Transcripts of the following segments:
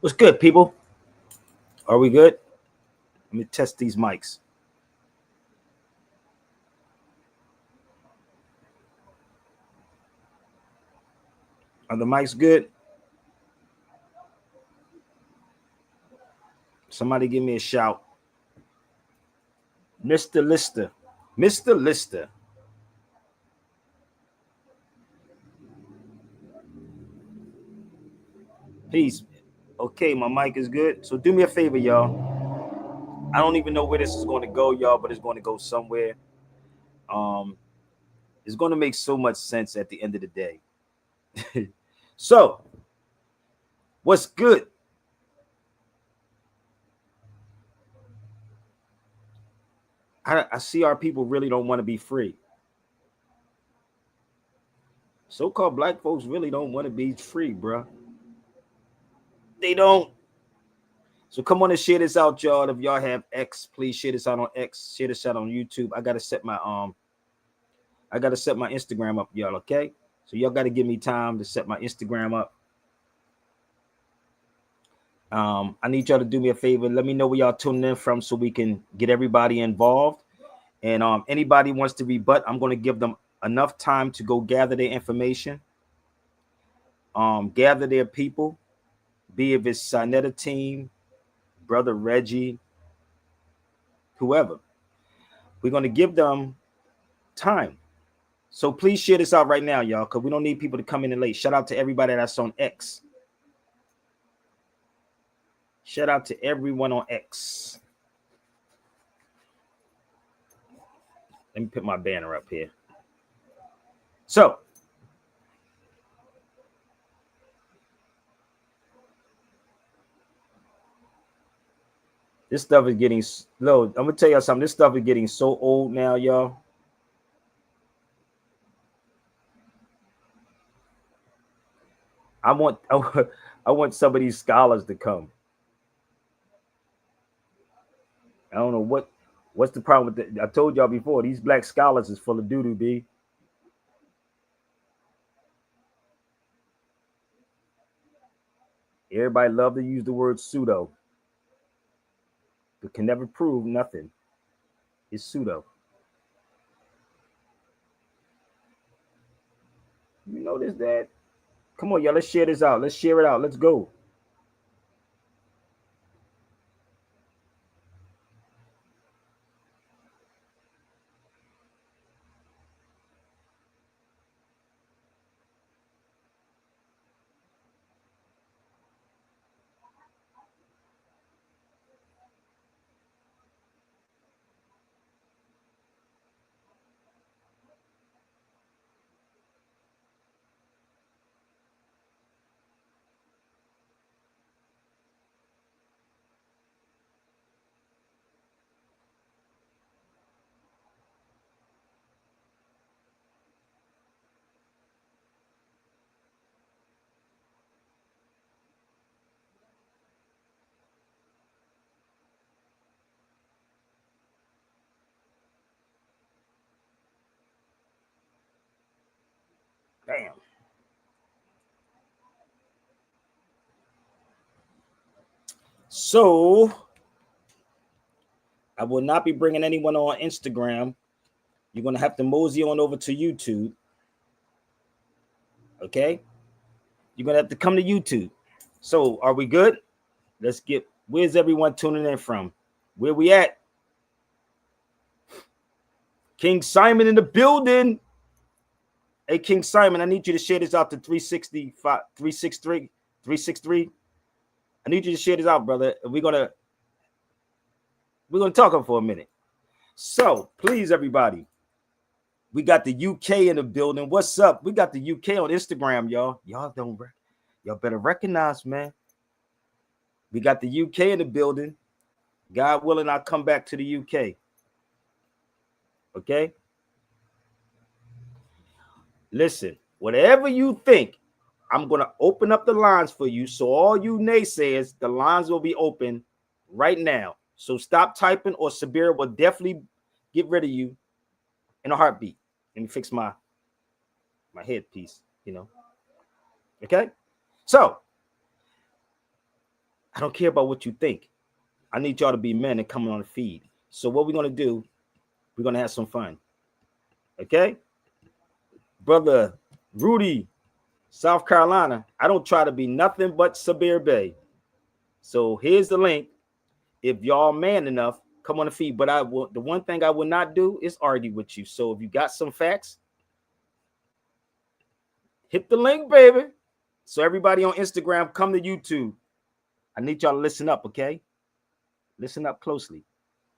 What's good, people? Are we good? Let me test these mics. Are the mics good? Somebody give me a shout. Mr. Lister. Mr. Lister. Please. Okay, my mic is good. So do me a favor, y'all. I don't even know where this is going to go, y'all, but it's going to go somewhere. Um, it's going to make so much sense at the end of the day. So, what's good? I see our people really don't want to be free. So-called black folks really don't want to be free, bruh. They don't. So come on and share this out, y'all. If y'all have X, please share this out on X. Share this out on YouTube. I gotta set my Instagram up, y'all. Okay. So y'all gotta give me time to set my Instagram up. I need y'all to do me a favor. Let me know where y'all tuning in from so we can get everybody involved. And anybody wants to rebut, I'm gonna give them enough time to go gather their information, gather their people, be if it's Sinetta team, brother Reggie, whoever. We're gonna give them time. So please share this out right now, y'all, because we don't need people to come in and late. Shout out to everybody that's on X. Shout out to everyone on X. Let me put my banner up here. So, this stuff is getting slow. I'm gonna tell y'all something. This stuff is getting so old now, y'all. I want I want some of these scholars to come. I don't know what's the problem with I told y'all before, these black scholars is full of doo-doo, B. Everybody love to use the word pseudo, but can never prove nothing. It's pseudo. You notice that? Come on, y'all. Let's share this out. Let's share it out. Let's go. Bam. So I will not be bringing anyone on Instagram. You're going to have to mosey on over to YouTube. Okay? You're going to have to come to YouTube. So are we good? Let's get, where's everyone tuning in from? Where we at? King Simon in the building. Hey, King Simon, I need you to share this out to 365, 363, 363. I need you to share this out, brother. We're gonna talk for a minute. So please, everybody, we got the UK in the building. What's up? We got the UK on Instagram, y'all. Y'all better recognize, man. We got the UK in the building. God willing, I'll come back to the UK. Okay. Listen, whatever you think, I'm gonna open up the lines for you. So all you naysayers, the lines will be open right now. So stop typing, or Sabir will definitely get rid of you in a heartbeat. Let me fix my headpiece, Okay. So I don't care about what you think. I need y'all to be men and coming on the feed. So what we're gonna do, we're gonna have some fun. Okay? Brother Rudy, South Carolina, I don't try to be nothing but Sabir Bay. So here's the link. If y'all man enough, come on the feed. But the one thing I will not do is argue with you. So if you got some facts, hit the link, baby. So everybody on Instagram, come to YouTube. I need y'all to listen up, okay? Listen up closely.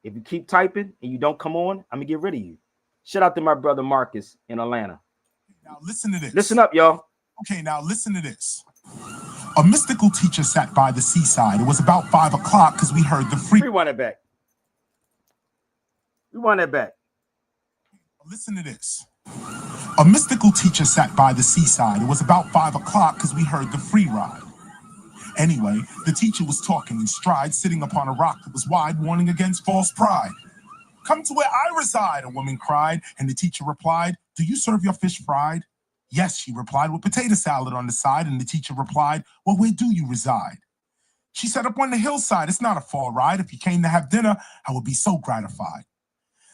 If you keep typing and you don't come on, I'm gonna get rid of you. Shout out to my brother Marcus in Atlanta. Now listen to this. Listen up, y'all. Okay, now listen to this. A mystical teacher sat by the seaside. It was about 5 o'clock because we heard the Rewind it back. Rewind it back. Listen to this. A mystical teacher sat by the seaside. It was about 5 o'clock because we heard the free ride. Anyway, the teacher was talking in stride, sitting upon a rock that was wide, warning against false pride. Come to where I reside, a woman cried, and the teacher replied, do you serve your fish fried? Yes, she replied, with potato salad on the side, and the teacher replied, well, where do you reside? She said, up on the hillside. It's not a far ride. If you came to have dinner, I would be so gratified.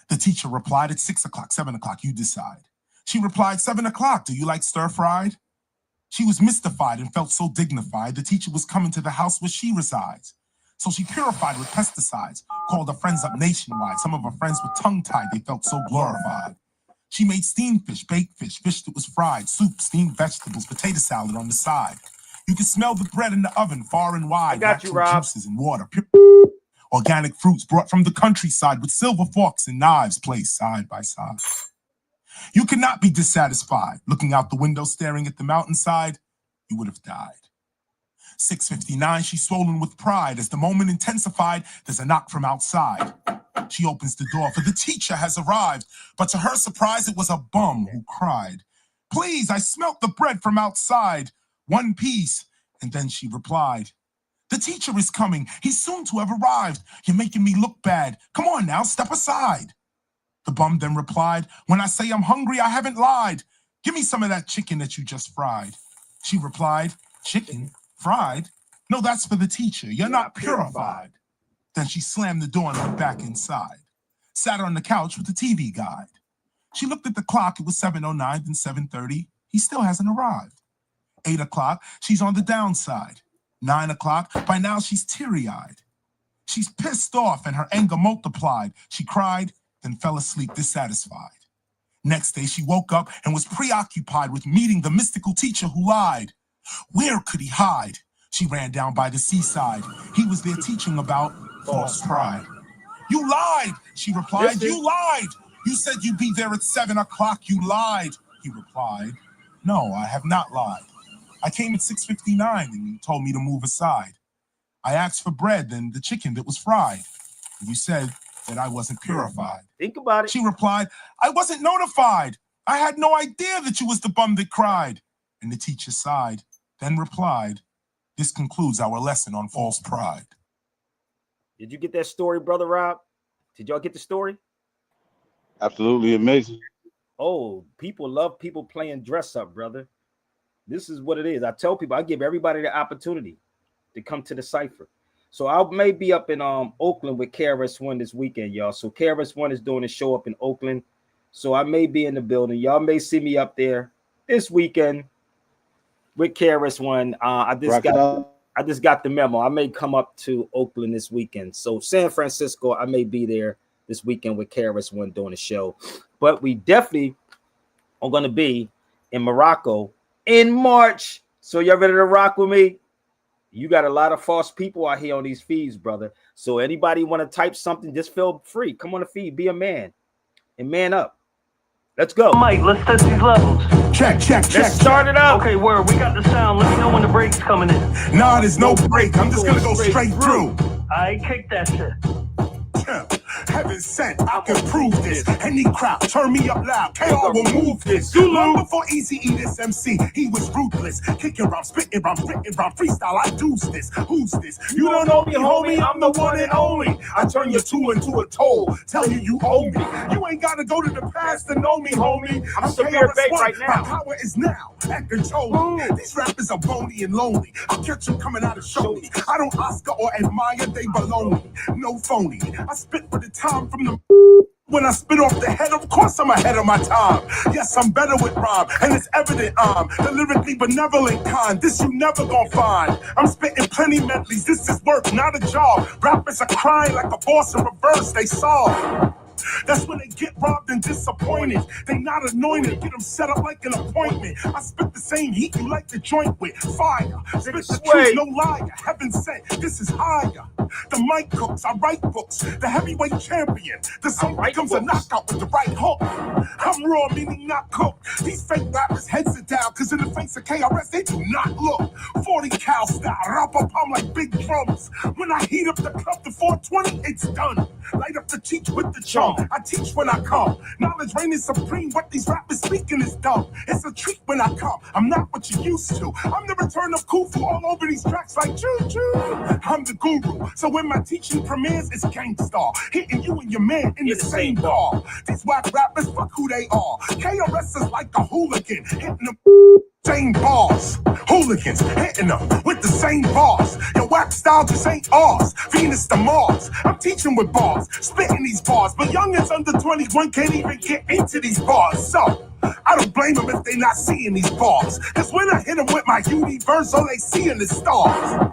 The teacher replied, it's 6 o'clock, 7 o'clock, you decide. She replied, 7 o'clock, do you like stir-fried? She was mystified and felt so dignified. The teacher was coming to the house where she resides. So she purified with pesticides, called her friends up nationwide. Some of her friends were tongue-tied. They felt so glorified. She made steamed fish, baked fish, fish that was fried, soup, steamed vegetables, potato salad on the side. You could smell the bread in the oven far and wide. I got you, Rob. Juices and water. Organic fruits brought from the countryside with silver forks and knives placed side by side. You could not be dissatisfied. Looking out the window, staring at the mountainside, you would have died. 6:59, she's swollen with pride. As the moment intensified, there's a knock from outside. She opens the door, for the teacher has arrived. But to her surprise, it was a bum who cried, please, I smelt the bread from outside. One piece. And then she replied, the teacher is coming. He's soon to have arrived. You're making me look bad. Come on now, step aside. The bum then replied, when I say I'm hungry, I haven't lied. Give me some of that chicken that you just fried. She replied, chicken? Fried? No, that's for the teacher. You're not purified. Then she slammed the door and went back inside. Sat on the couch with the TV guide. She looked at the clock. It was 7:09, then 7:30. He still hasn't arrived. 8 o'clock, she's on the downside. 9 o'clock, by now she's teary-eyed. She's pissed off and her anger multiplied. She cried, then fell asleep dissatisfied. Next day, she woke up and was preoccupied with meeting the mystical teacher who lied. Where could he hide? She ran down by the seaside. He was there teaching about false pride. You lied, she replied. You lied. You said you'd be there at 7 o'clock. You lied. He replied, no, I have not lied. I came at 6:59 and you told me to move aside. I asked for bread and the chicken that was fried. And you said that I wasn't purified. Think about it. She replied, I wasn't notified. I had no idea that you was the bum that cried. And the teacher sighed, then replied, this concludes our lesson on false pride. Did you get that story, Brother Rob? Did y'all get the story? Absolutely amazing. Oh, people love people playing dress up, brother. This is what it is. I tell people, I give everybody the opportunity to come to the cipher. So I may be up in Oakland with KRS-One this weekend, y'all. So KRS-One is doing a show up in Oakland. So I may be in the building. Y'all may see me up there this weekend with KRS-One. I just got the memo. I may come up to Oakland this weekend. So San Francisco, I may be there this weekend with KRS-One doing a show. But we definitely are going to be in Morocco in March. So y'all ready to rock with me? You got a lot of false people out here on these feeds, brother. So anybody want to type something, just feel free. Come on the feed, be a man and man up. Let's go. Mike, let's test these levels. Check. Let's start it up. Okay, word, we got the sound. Let me know when the break's coming in. Nah, there's no break. I'm just gonna go straight through. I kick that shit. Heavy heaven sent. I can prove this. Any crowd, turn me up loud. KR will move this. Long before Eazy-E, this MC, he was ruthless. Kicking rhyme, spitting rhyme, written rhyme, freestyle. I do this. Who's this? You don't know me, homie. I'm the one and only. I turn your two into a toll. Tell you owe me. You ain't gotta go to the past to know me, homie. I'm severe bait right now. My power is now at control. These rappers are bony and lonely. I'll catch them coming out of show me. I don't Oscar or admire, they below me. No phony. I spit for the time from the when I spit off the head, of course I'm ahead of my time. Yes, I'm better with rhyme, and it's evident I'm the lyrically benevolent kind. This you never gonna find. I'm spitting plenty medleys. This is work, not a job. Rappers are crying like a boss in reverse. They saw. That's when they get robbed and disappointed. They not anointed, get them set up like an appointment. I spit the same heat you like to joint with. Fire, spit the truth, no liar. Heaven sent, this is higher. The mic cooks, I write books. The heavyweight champion. The song becomes a knockout with the right hook. I'm raw, meaning not cooked. These fake rappers heads are down, cause in the face of KRS, they do not look. 40 cal style, rap-a-pum like big drums. When I heat up the club to 420, it's done. Light up the teach with the chum. I teach when I come. Knowledge reigning supreme. What these rappers speaking is dumb. It's a treat when I come. I'm not what you used to. I'm the return of Khufu all over these tracks like choo-choo. I'm the guru. So when my teaching premieres, it's gangstar. Hitting you and your man in the same bar. These whack rappers, fuck who they are. KRS is like a hooligan. Hitting them same bars. Hooligans hitting them with the same bars. Your whack style just ain't ours. Venus to Mars. I'm teaching with bars, spitting these bars. But youngins under 21 can't even get into these bars. So I don't blame them if they not seeing these bars. Cause when I hit them with my universe, all they seeing is stars.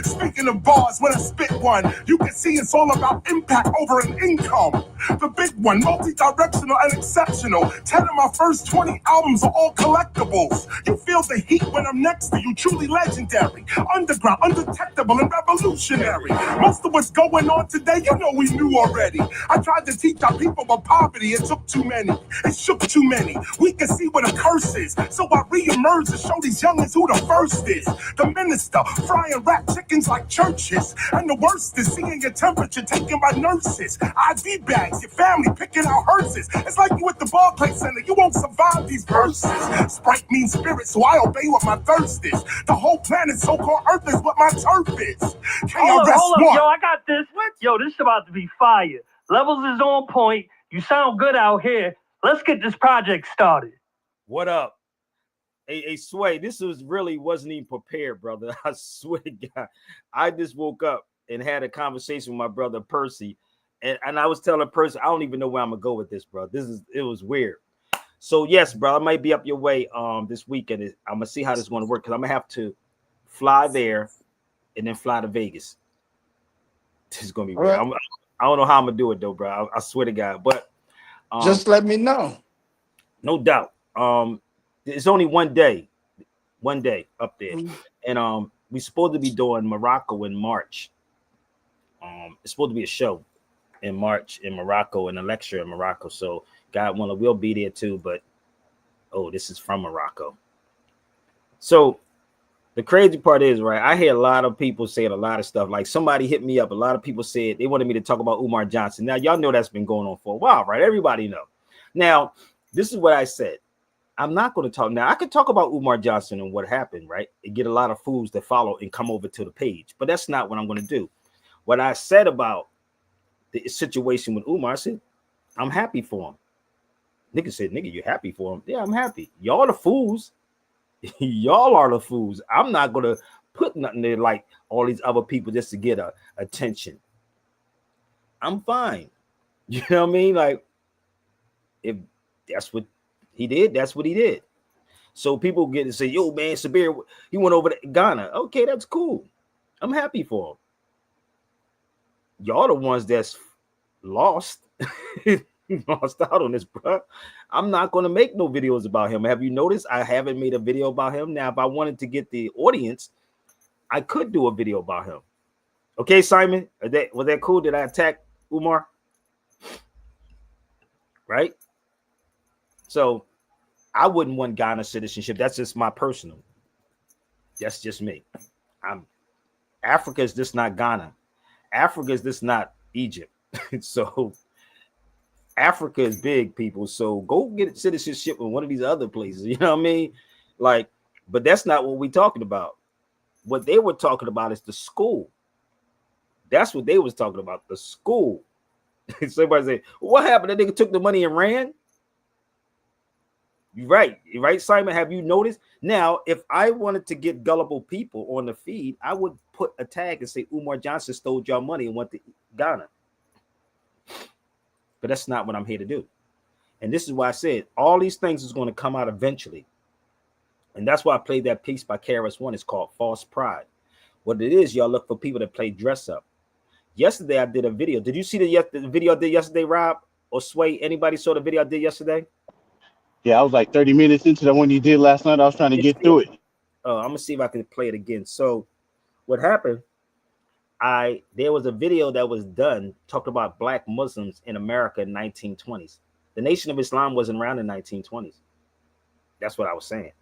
Speaking of bars, when I spit one, you can see it's all about impact over an income. The big one, multi-directional and exceptional. 10 of my first 20 albums are all collectibles. You feel the heat when I'm next to you, truly legendary. Underground, undetectable, and revolutionary. Most of what's going on today, you know we knew already. I tried to teach our people about poverty, it took too many. It shook too many. We can see what a curse is. So I re-emerge to show these youngins who the first is. The minister, frying rap chickens like churches. And the worst is seeing your temperature taken by nurses. IV bags, your family picking out hearses. It's like you at the Barclays Center, you won't survive these verses. Sprite means spirit, so I obey what my thirst is. The whole planet, so-called Earth, is what my turf is. Hold up, yo, I got this. What? Yo, this is about to be fire. Levels is on point. You sound good out here. Let's get this project started. What up? Hey, Sway, this wasn't even prepared, brother. I swear to God. I just woke up and had a conversation with my brother Percy. And I was telling Percy, I don't even know where I'm gonna go with this, bro. It was weird. So yes, bro, I might be up your way this weekend. I'm gonna see how this is gonna work because I'm gonna have to fly there and then fly to Vegas. This is gonna be weird. Right. I don't know how I'm gonna do it though, bro. I swear to God. But just let me know. No doubt. It's only one day up there, and we're supposed to be doing Morocco in March. It's supposed to be a show in March in Morocco and a lecture in Morocco. So God willing, we'll be there too. But this is from Morocco. So the crazy part is, right, I hear a lot of people saying a lot of stuff. Like somebody hit me up. A lot of people said they wanted me to talk about Umar Johnson. Now y'all know that's been going on for a while, right? Everybody know. Now this is what I said. I'm not going to talk now. I could talk about Umar Johnson and what happened, right? And get a lot of fools that follow and come over to the page. But that's not what I'm going to do. What I said about the situation with Umar, I said, I'm happy for him. Nigga said, nigga, you happy for him? Yeah, I'm happy. Y'all the fools. Y'all are the fools. I'm not going to put nothing there like all these other people just to get attention. I'm fine. You know what I mean? Like, if that's what he did, that's what he did. So people get to say, yo, man, Sabir, he went over to Ghana. Okay, that's cool. I'm happy for him. Y'all the ones that's lost. Lost out on this, bro. I'm not going to make no videos about him. Have you noticed I haven't made a video about him? Now, if I wanted to get the audience, I could do a video about him. Okay, Simon, was that cool? Did I attack Umar? Right? So I wouldn't want Ghana citizenship. That's just my personal. That's just me. Africa is just not Ghana. Africa is just not Egypt. So Africa is big, people. So go get citizenship in one of these other places. You know what I mean? Like, but that's not what we're talking about. What they were talking about is the school. That's what they was talking about, the school. So everybody say, what happened? That nigga took the money and ran? You're right, Simon. Have you noticed? Now, if I wanted to get gullible people on the feed, I would put a tag and say Umar Johnson stole y'all money and went to Ghana. But that's not what I'm here to do. And this is why I said all these things is going to come out eventually. And that's why I played that piece by KRS-One. It's called False Pride. What it is, y'all look for people that play dress up. Yesterday, I did a video. Did you see the video I did yesterday, Rob or Sway? Anybody saw the video I did yesterday? Yeah, I was like 30 minutes into the one you did last night. I was trying to get through it. I'm gonna see if I can play it again. So, what happened? There was a video that was done talked about Black Muslims in America in 1920s. The Nation of Islam wasn't around in 1920s. That's what I was saying.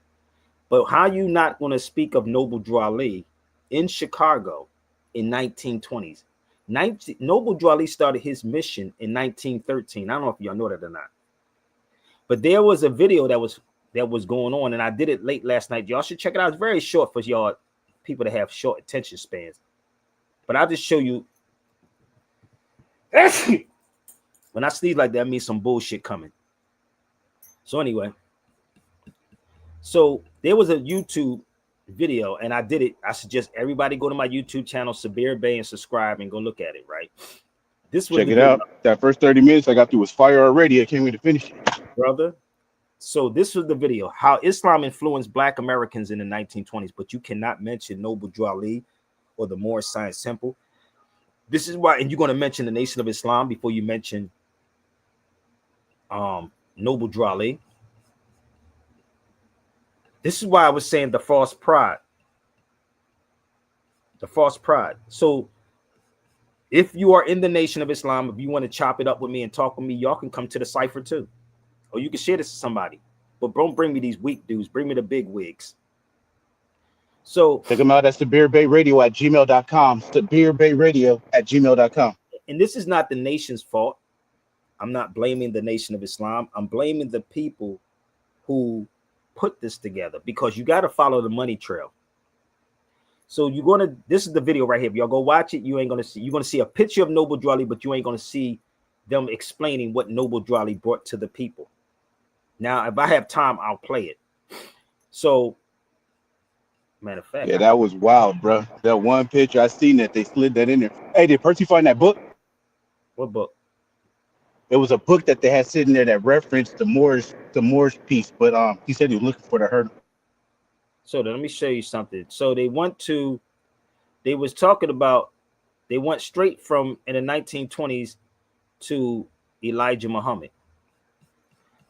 But how you not going to speak of Noble Drew Ali in Chicago in 1920s? Noble Drew Ali started his mission in 1913. I don't know if y'all know that or not. But there was a video that was going on, and I did it late last night. Y'all should check it out. It's very short for y'all people that have short attention spans. But I'll just show you. When I sneeze like that, means some bullshit coming. So anyway, so there was a YouTube video, and I did it. I suggest everybody go to my YouTube channel, Sabir Bay, and subscribe and go look at it. Right. This was check it out. That first 30 minutes I got through was fire already. I can't wait to finish it, brother. So this was the video: how Islam influenced Black Americans in the 1920s. But you cannot mention Noble Drew Ali or the Moorish Science Temple. This is why, and you're going to mention the Nation of Islam before you mention Noble Drew Ali. This is why I was saying the false pride. The false pride. So if you are in the Nation of Islam, if you want to chop it up with me and talk with me, y'all can come to the cipher too. Or you can share this to somebody. But don't bring me these weak dudes. Bring me the big wigs. So check them out at SabirBayRadio@gmail.com. SabirBayRadio@gmail.com. And this is not the nation's fault. I'm not blaming the Nation of Islam. I'm blaming the people who put this together, because you got to follow the money trail. So this is the video right here. If y'all go watch it, you're going to see a picture of Noble Drew Ali, but you ain't going to see them explaining what Noble Drew Ali brought to the people. Now, if I have time, I'll play it. So, matter of fact. Yeah, that was wild, bro. That one picture, I seen that they slid that in there. Hey, did Percy find that book? What book? It was a book that they had sitting there that referenced the Moorish piece, but he said he was looking for the hurdle. So let me show you something. So they went straight from in the 1920s to Elijah Muhammad.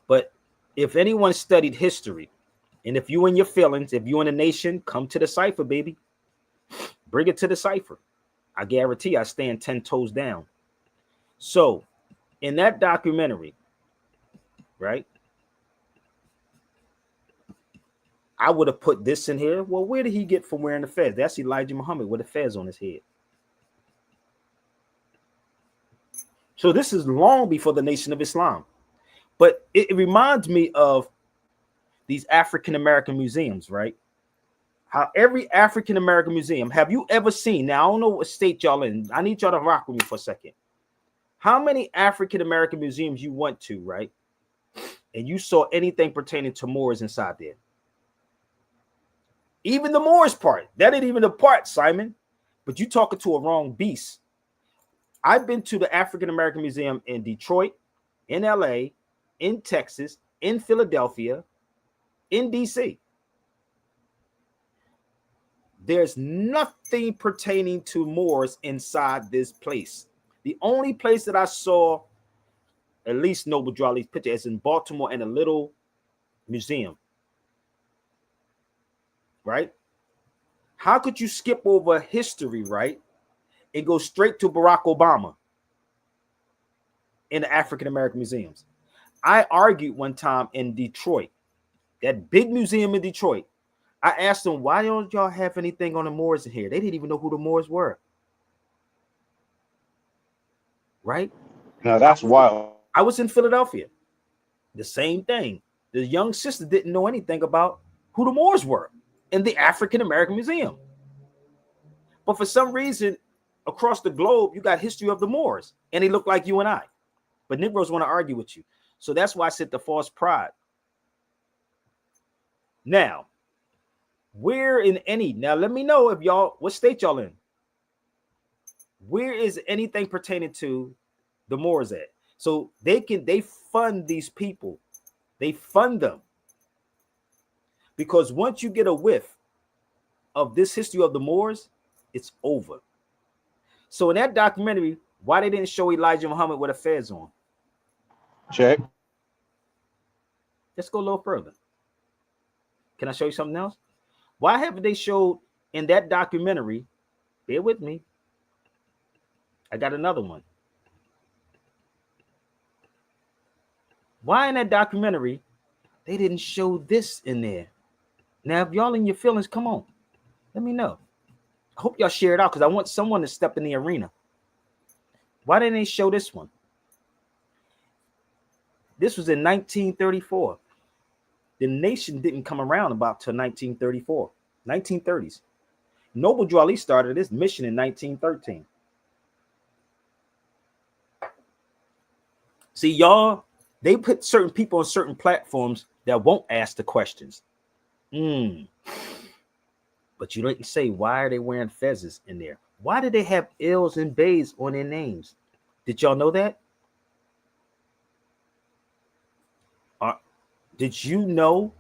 But if anyone studied history, and if you in your feelings, if you in a nation, come to the cipher, baby. Bring it to the cipher. I guarantee I stand 10 toes down. So in that documentary, right, I would have put this in here. Well, where did he get from wearing the fez? That's Elijah Muhammad with a fez on his head. So this is long before the Nation of Islam. But it reminds me of these African-American museums, right? How every African-American museum, have you ever seen, now I don't know what state y'all in, I need y'all to rock with me for a second. How many African-American museums you went to, right? And you saw anything pertaining to Moors inside there? Even the Moors part, that ain't even the part, Simon. But you talking to a wrong beast. I've been to the African-American Museum in Detroit, in LA, in Texas, in Philadelphia, in DC. There's nothing pertaining to Moors inside this place. The only place that I saw at least Noble Drew Ali's picture is in Baltimore in a little museum. Right? How could you skip over history, right, and go straight to Barack Obama in the African-American museums? I argued one time in Detroit, that big museum in Detroit. I asked them, why don't y'all have anything on the Moors in here? They didn't even know who the Moors were. Right? Now that's wild. I was in Philadelphia. The same thing. The young sister didn't know anything about who the Moors were in the African American Museum. But for some reason, across the globe, you got history of the Moors, and they look like you and I. But Negroes want to argue with you. So that's why I said the false pride. Now, where in any, now let me know if y'all, what state y'all in? Where is anything pertaining to the Moors at? So they fund these people. They fund them. Because once you get a whiff of this history of the Moors, it's over. So in that documentary, why they didn't show Elijah Muhammad with a fez on? Check. Let's go a little further. Can I show you something else? Why haven't they showed in that documentary? Bear with me. I got another one. Why in that documentary they didn't show this in there? Now, if y'all in your feelings, come on. Let me know. I hope y'all share it out because I want someone to step in the arena. Why didn't they show this one? This was in 1934. The nation didn't come around about till 1934, 1930s. Noble Drew Ali started this mission in 1913. See, y'all, they put certain people on certain platforms that won't ask the questions. But you didn't say, why are they wearing fezzes in there? Why did they have L's and Bays on their names? Did y'all know that? Did you know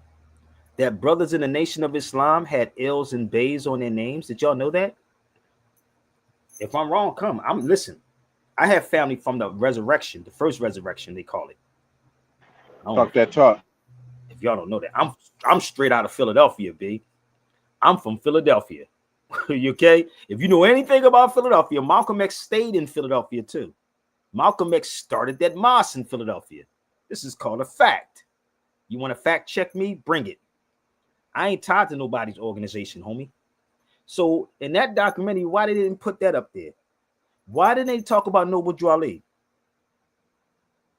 that brothers in the Nation of Islam had L's and Bays on their names? Did y'all know that? If I'm wrong, come. Listen. I have family from the resurrection, the first resurrection, they call it. Talk that talk. If y'all don't know that, I'm straight out of Philadelphia, B. I'm from Philadelphia. You okay? If you know anything about Philadelphia, Malcolm X stayed in Philadelphia too. Malcolm X started that mosque in Philadelphia. This is called a fact. You want to fact check me? Bring it. I ain't tied to nobody's organization, homie. So in that documentary, why they didn't put that up there? Why didn't they talk about Noble Drew Ali?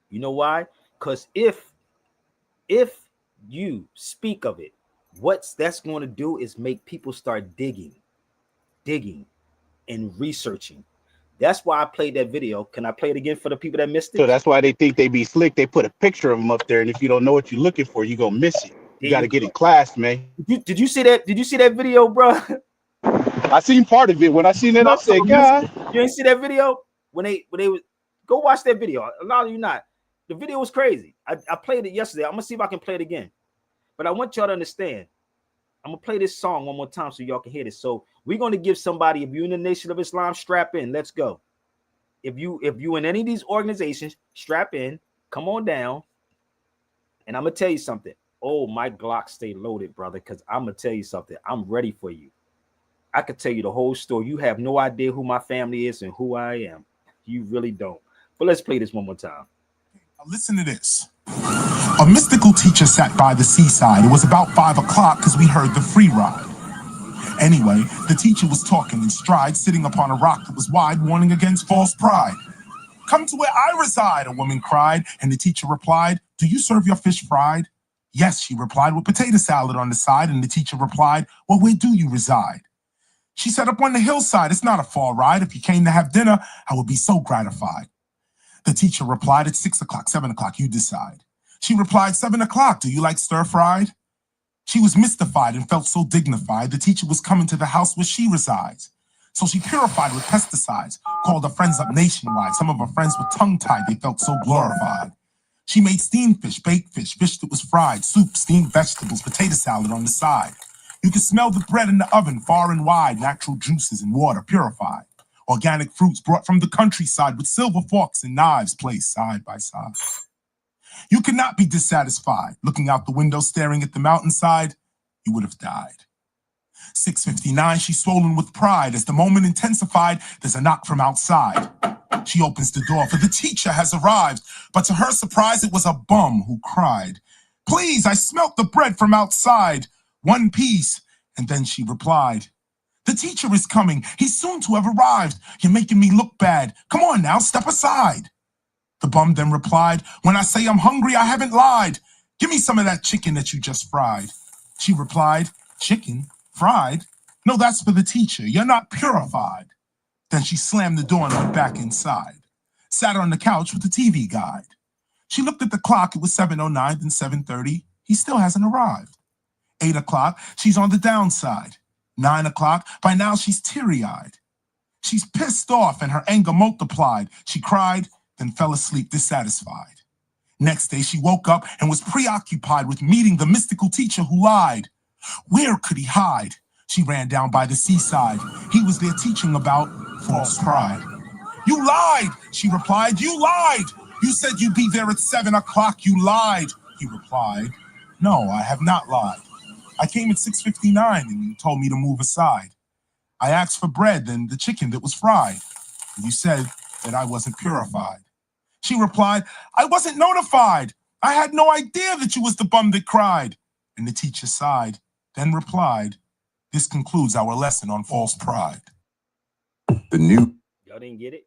You know why? Because if you speak of it, what that's going to do is make people start digging and researching. That's why I played that video. Can I play it again for the people that missed it? So that's why they think they be slick. They put a picture of them up there, and if you don't know what you're looking for, you're gonna miss it. You got to get in class, man. Did you see that? Did you see that video, bro? I seen part of it. When I seen it, I said, God. You ain't see that video? When they was, go watch that video. A lot of you not. The video was crazy. I played it yesterday. I'm gonna see if I can play it again. But I want y'all to understand. I'm gonna play this song one more time so y'all can hear this. So we're gonna give somebody, if you're in the Nation of Islam, strap in. Let's go. If you in any of these organizations, strap in, come on down. And I'm gonna tell you something. Oh, my Glock stay loaded, brother, because I'm gonna tell you something. I'm ready for you. I could tell you the whole story. You have no idea who my family is and who I am. You really don't. But let's play this one more time. Now listen to this. A mystical teacher sat by the seaside. It was about 5 o'clock because we heard the free ride. Anyway, the teacher was talking in stride, sitting upon a rock that was wide, warning against false pride. Come to where I reside, a woman cried, and the teacher replied, do you serve your fish fried? Yes, she replied, with potato salad on the side, and the teacher replied, well, where do you reside? She said, up on the hillside. It's not a far ride. If you came to have dinner, I would be so gratified. The teacher replied, it's 6 o'clock, 7 o'clock, you decide. She replied, 7 o'clock, do you like stir-fried? She was mystified and felt so dignified. The teacher was coming to the house where she resides. So she purified with pesticides, called her friends up nationwide. Some of her friends were tongue-tied. They felt so glorified. She made steamed fish, baked fish, fish that was fried, soup, steamed vegetables, potato salad on the side. You could smell the bread in the oven far and wide, natural juices and water purified. Organic fruits brought from the countryside with silver forks and knives placed side by side. You could not be dissatisfied. Looking out the window, staring at the mountainside, you would have died. 6:59, she's swollen with pride. As the moment intensified, there's a knock from outside. She opens the door, for the teacher has arrived. But to her surprise, it was a bum who cried, please, I smelt the bread from outside. One piece. And then she replied, the teacher is coming. He's soon to have arrived. You're making me look bad. Come on now, step aside. The bum then replied, when I say I'm hungry, I haven't lied. Give me some of that chicken that you just fried. She replied, chicken? Fried? No, that's for the teacher. You're not purified. Then she slammed the door and went back inside. Sat on the couch with the TV guide. She looked at the clock. It was 7:09, then 7:30. He still hasn't arrived. 8 o'clock, she's on the downside. 9 o'clock, by now she's teary-eyed. She's pissed off and her anger multiplied. She cried, then fell asleep dissatisfied. Next day, she woke up and was preoccupied with meeting the mystical teacher who lied. Where could he hide? She ran down by the seaside. He was there teaching about false pride. You lied, she replied. You lied. You said you'd be there at 7 o'clock. You lied, he replied. No, I have not lied. I came at 6:59 and you told me to move aside. I asked for bread and the chicken that was fried. And you said that I wasn't purified. She replied, I wasn't notified. I had no idea that you was the bum that cried. And the teacher sighed, then replied, this concludes our lesson on false pride. Y'all didn't get it?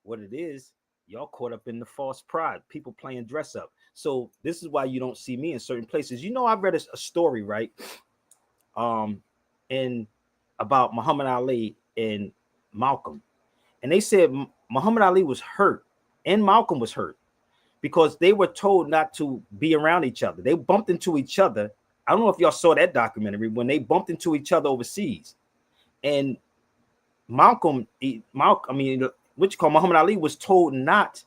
What it is, y'all caught up in the false pride. People playing dress up. So this is why you don't see me in certain places. You know, I read a story, right? And about Muhammad Ali and Malcolm. And they said Muhammad Ali was hurt and Malcolm was hurt because they were told not to be around each other. They bumped into each other. I don't know if y'all saw that documentary when they bumped into each other overseas. And Muhammad Ali was told not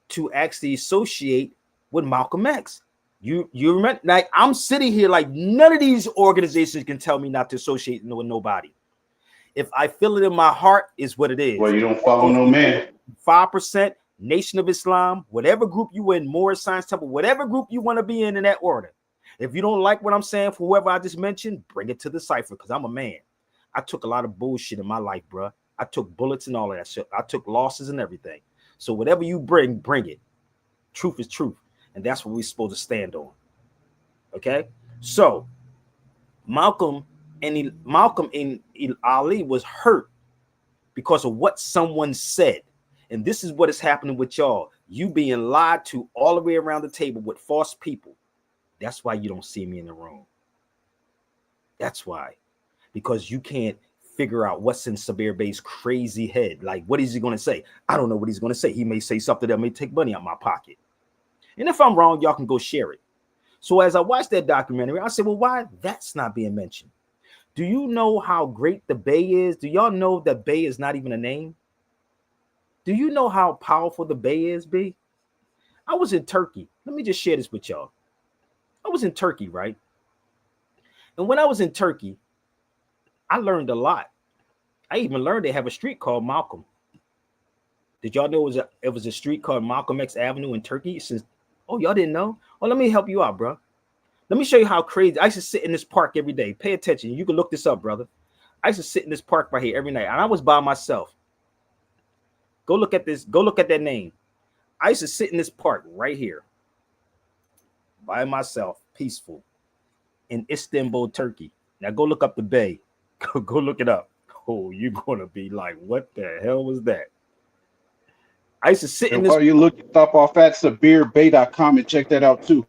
to actually associate with Malcolm X. You remember, like, I'm sitting here like none of these organizations can tell me not to associate with nobody. If I feel it in my heart, is what it is. Well, you don't follow no man. 5%, Nation of Islam, whatever group you in, Moorish Science Temple, whatever group you want to be in that order. If you don't like what I'm saying for whoever I just mentioned, bring it to the cipher because I'm a man. I took a lot of bullshit in my life, bro. I took bullets and all of that shit. I took losses and everything. So whatever you bring it. Truth is truth. And that's what we're supposed to stand on. Okay? So Malcolm and Ali was hurt because of what someone said. And this is what is happening with y'all. You being lied to all the way around the table with false people. That's why you don't see me in the room. That's why. Because you can't figure out what's in Sabir Bey's crazy head. Like, what is he going to say? I don't know what he's going to say. He may say something that may take money out of my pocket. And if I'm wrong, y'all can go share it. So as I watched that documentary, I said, well, why that's not being mentioned? Do you know how great the Bay is? Do y'all know that Bay is not even a name? Do you know how powerful the Bay is, B? I was in Turkey. Let me just share this with y'all. I was in Turkey, right? And when I was in Turkey, I learned a lot. I even learned they have a street called Malcolm. Did y'all know it was a street called Malcolm X Avenue in Turkey? Oh, y'all didn't know? Well, let me help you out, bro. Let me show you how crazy. I used to sit in this park every day. Pay attention. You can look this up, brother. I used to sit in this park right here every night, and I was by myself. Go look at this. Go look at that name. I used to sit in this park right here by myself, peaceful, in Istanbul, Turkey. Now go look up the Bay. Go look it up. Oh, you're gonna be like, what the hell was that? I used to sit in this. While you look, stop off at SabirBay.com and check that out too.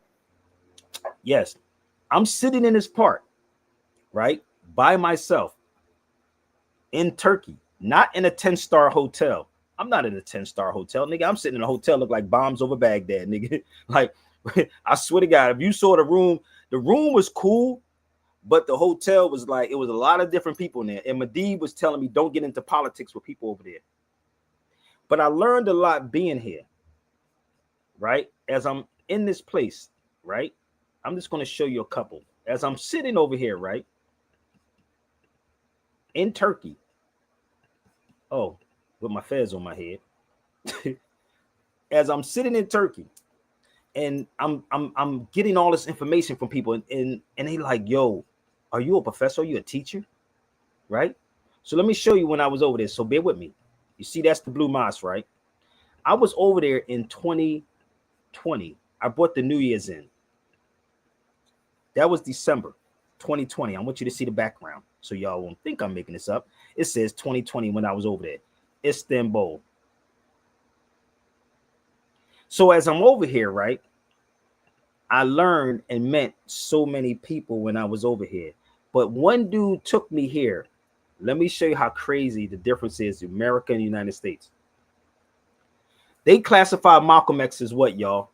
Yes, I'm sitting in this park, right, by myself in Turkey, not in a 10-star hotel. I'm not in a 10-star hotel, nigga. I'm sitting in a hotel look like bombs over Baghdad, nigga. Like, I swear to God, if you saw the room was cool, but the hotel was like, it was a lot of different people in there. And Mahdi was telling me, don't get into politics with people over there. But I learned a lot being here, right? As I'm in this place, right? I'm just going to show you a couple. As I'm sitting over here, right? In Turkey. Oh, with my fez on my head. As I'm sitting in Turkey, and I'm getting all this information from people, and they like, yo, are you a professor? Are you a teacher? Right? So let me show you when I was over there. So bear with me. You see, that's the Blue Mosque, right? I was over there in 2020. I brought the New Year's in. That was December 2020. I want you to see the background so y'all won't think I'm making this up. It says 2020 when I was over there. Istanbul. So as I'm over here, right, I learned and met so many people when I was over here. But one dude took me here. Let me show you how crazy the difference is in America and the United States. They classify Malcolm X as what, y'all?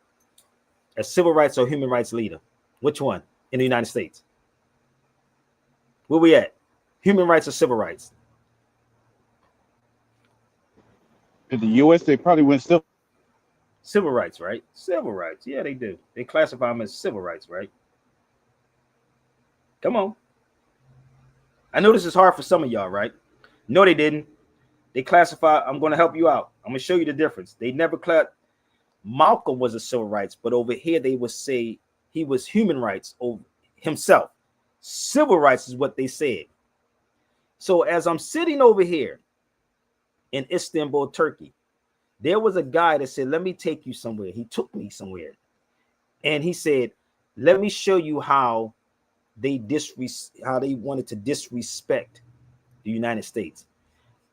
A civil rights or human rights leader. Which one in the United States? Where we at? Human rights or civil rights? In the U.S., they probably went still. Civil rights, right? Civil rights. Yeah, they do. They classify them as civil rights, right? Come on. I know this is hard for some of y'all, right? No, they didn't. They classify. I'm going to help you out. I'm going to show you the difference. They never Malcolm was a civil rights, but over here they would say he was human rights over himself. Civil rights is what they said. So as I'm sitting over here in Istanbul, Turkey, there was a guy that said, let me take you somewhere. He took me somewhere. And he said, let me show you how they wanted to disrespect the United States.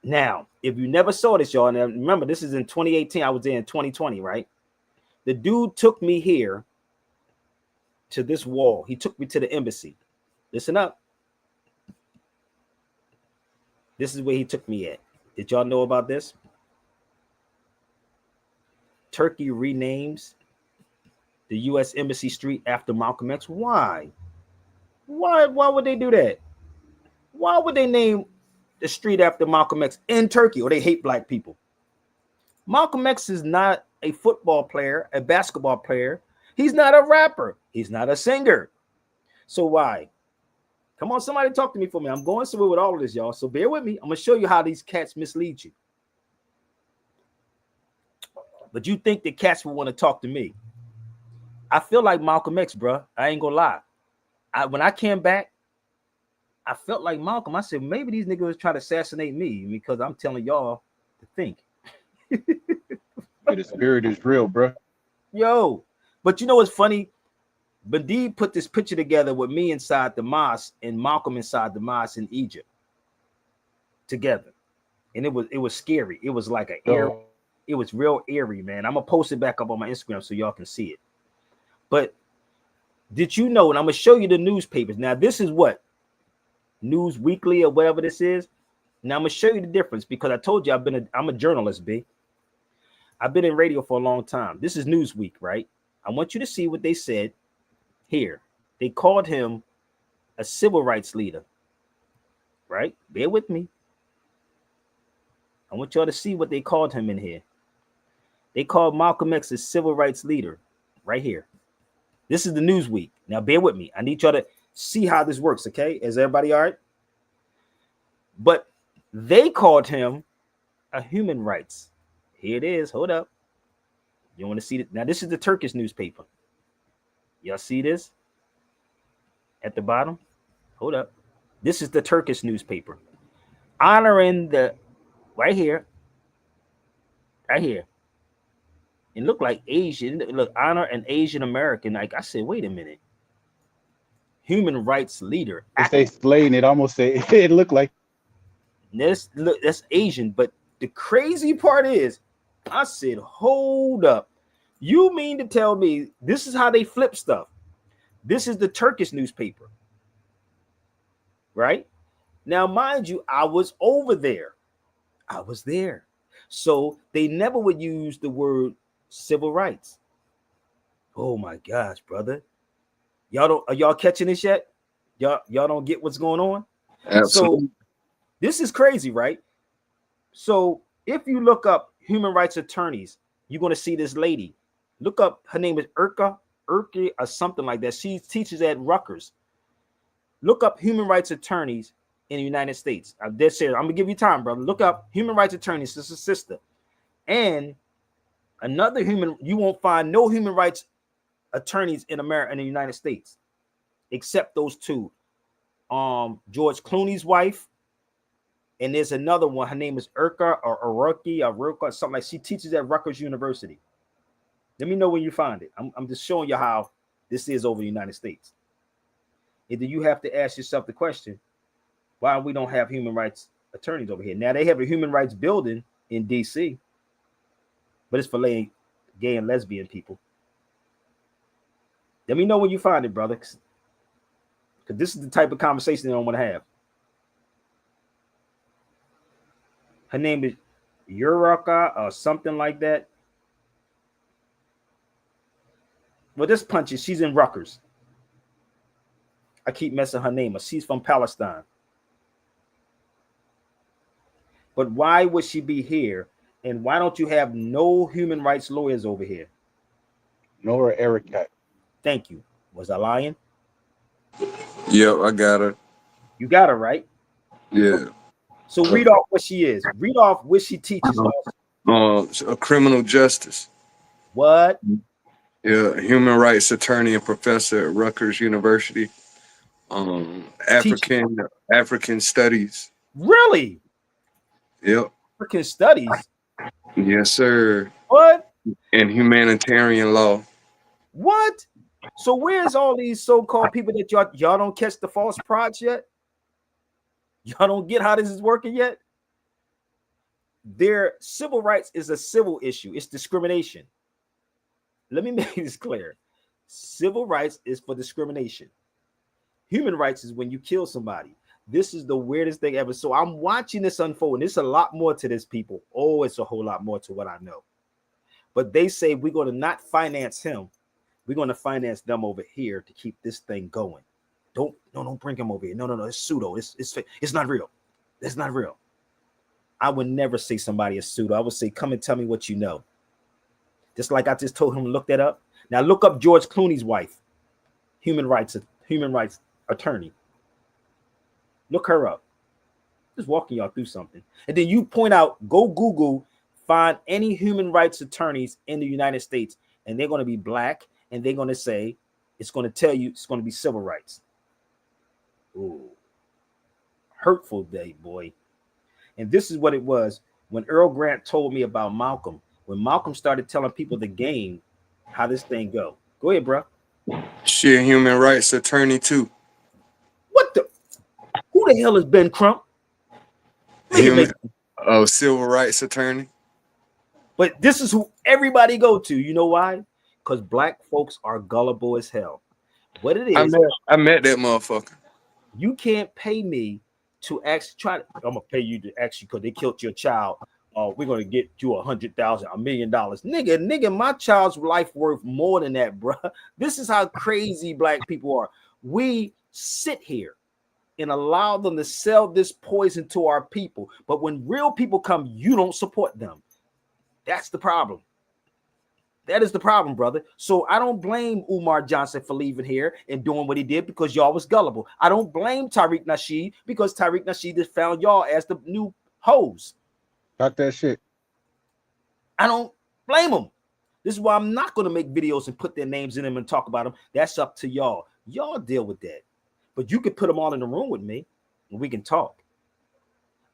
Now, if you never saw this, y'all, now remember, this is in 2018. I was there in 2020, right? The dude took me here to this wall. He took me to the embassy. Listen up. This is where he took me at. Did y'all know about this? Turkey renames the U.S. Embassy Street after Malcolm X. Why? Why would they do that? Why would they name the street after Malcolm X in Turkey? Or they hate black people? Malcolm X is not a football player, a basketball player. He's not a rapper. He's not a singer. So why? Come on, somebody talk to me for me. I'm going somewhere with all of this, y'all. So bear with me. I'm going to show you how these cats mislead you. But you think the cats will want to talk to me. I feel like Malcolm X, bro. I ain't going to lie. When I came back, I felt like Malcolm. I said, maybe these niggas was trying to assassinate me because I'm telling y'all to think. The spirit is real, bro. Yo, but you know what's funny? Badid put this picture together with me inside the mosque and Malcolm inside the mosque in Egypt together. And it was scary. It was like it was real eerie, man. I'm gonna post it back up on my Instagram so y'all can see it. But did you know, and I'm gonna show you the newspapers. Now, this is what? News Weekly or whatever this is. Now I'm gonna show you the difference because I told you I'm a journalist, B. I've been in radio for a long time. This is Newsweek, right? I want you to see what they said here. They called him a civil rights leader, right? Bear with me. I want y'all to see what they called him in here. They called Malcolm X a civil rights leader right here. This is the Newsweek. Now bear with me. I need y'all to see how this works, okay? Is everybody all right? But they called him a human rights. Here it is. Hold up. You want to see it? Now, this is the Turkish newspaper. Y'all see this at the bottom? Hold up. This is the Turkish newspaper. Honoring the, right here. It looked like Asian. Look, honor an Asian American. Like I said, wait a minute. Human rights leader. They say slaying. It almost say it looked like. That's Asian. But the crazy part is, I said, hold up. You mean to tell me this is how they flip stuff? This is the Turkish newspaper. Right? Now, mind you, I was over there. I was there. So they never would use the word civil rights. Oh my gosh, brother. Are y'all catching this yet? Y'all don't get what's going on? Absolutely. So this is crazy, right? So if you look up human rights attorneys, you're going to see this lady. Look up, her name is Erka or something like that. She teaches at Rutgers. Look up human rights attorneys in the United States. I'm dead serious. I'm gonna give you time, brother. Look up human rights attorneys. This is a sister. And another you won't find no human rights attorneys in America and the United States, except those two. George Clooney's wife. And there's another one. Her name is Erka or Aroki, something like. She teaches at Rutgers University. Let me know when you find it. I'm just showing you how this is over the United States. And then you have to ask yourself the question, why we don't have human rights attorneys over here? Now they have a human rights building in DC, but it's for gay and lesbian people. Let me know when you find it, brother. Because this is the type of conversation they don't want to have. Her name is Uraka or something like that. Well, this punches, she's in Rutgers. I keep messing her name up. She's from Palestine. But why would she be here? And why don't you have no human rights lawyers over here? Nora Erica. Thank you. Was I lying? Yep, I got her. You got her, right? Yeah. So read off what she is. Read off what she teaches. A criminal justice. What? Yeah, human rights attorney and professor at Rutgers University. African studies. Really? Yep. African studies? Yes, sir. What? And humanitarian law. What? So where's all these so-called people that y'all don't catch the false prods yet? Y'all don't get how this is working yet? Their civil rights is a civil issue. It's discrimination. Let me make this clear. Civil rights is for discrimination. Human rights is when you kill somebody. This is the weirdest thing ever. So I'm watching this unfold, and there's a lot more to this, people. Oh, it's a whole lot more to what I know. But they say we're going to not finance him. We're going to finance them over here to keep this thing going. Don't bring him over here. No, it's pseudo. It's not real. It's not real. I would never say somebody is pseudo. I would say, come and tell me what you know. Just like I just told him to look that up. Now look up George Clooney's wife, human rights attorney. Look her up. Just walking y'all through something. And then you point out, go Google, find any human rights attorneys in the United States, and they're going to be black, and they're going to say, it's going to tell you it's going to be civil rights. Ooh. Hurtful day, boy. And this is what it was when Earl Grant told me about Malcolm. When Malcolm started telling people the game, how this thing go. Go ahead, bro. She a human rights attorney too. What the? Who the hell is Ben Crump? Civil rights attorney. But this is who everybody go to. You know why? Because black folks are gullible as hell. What it is, I met that motherfucker. You can't pay me to actually I'm gonna pay you to actually because they killed your child. We're gonna get you $100,000, $1 million. Nigga, my child's life worth more than that, bro. This is how crazy black people are. We sit here and allow them to sell this poison to our people. But when real people come, you don't support them. That's the problem. That is the problem, brother. So I don't blame Umar Johnson for leaving here and doing what he did because y'all was gullible. I don't blame Tariq Nasheed because Tariq Nasheed has found y'all as the new hoes. Got that shit. I don't blame them. This is why I'm not going to make videos and put their names in them and talk about them. That's up to y'all. Y'all deal with that. But you could put them all in the room with me and we can talk.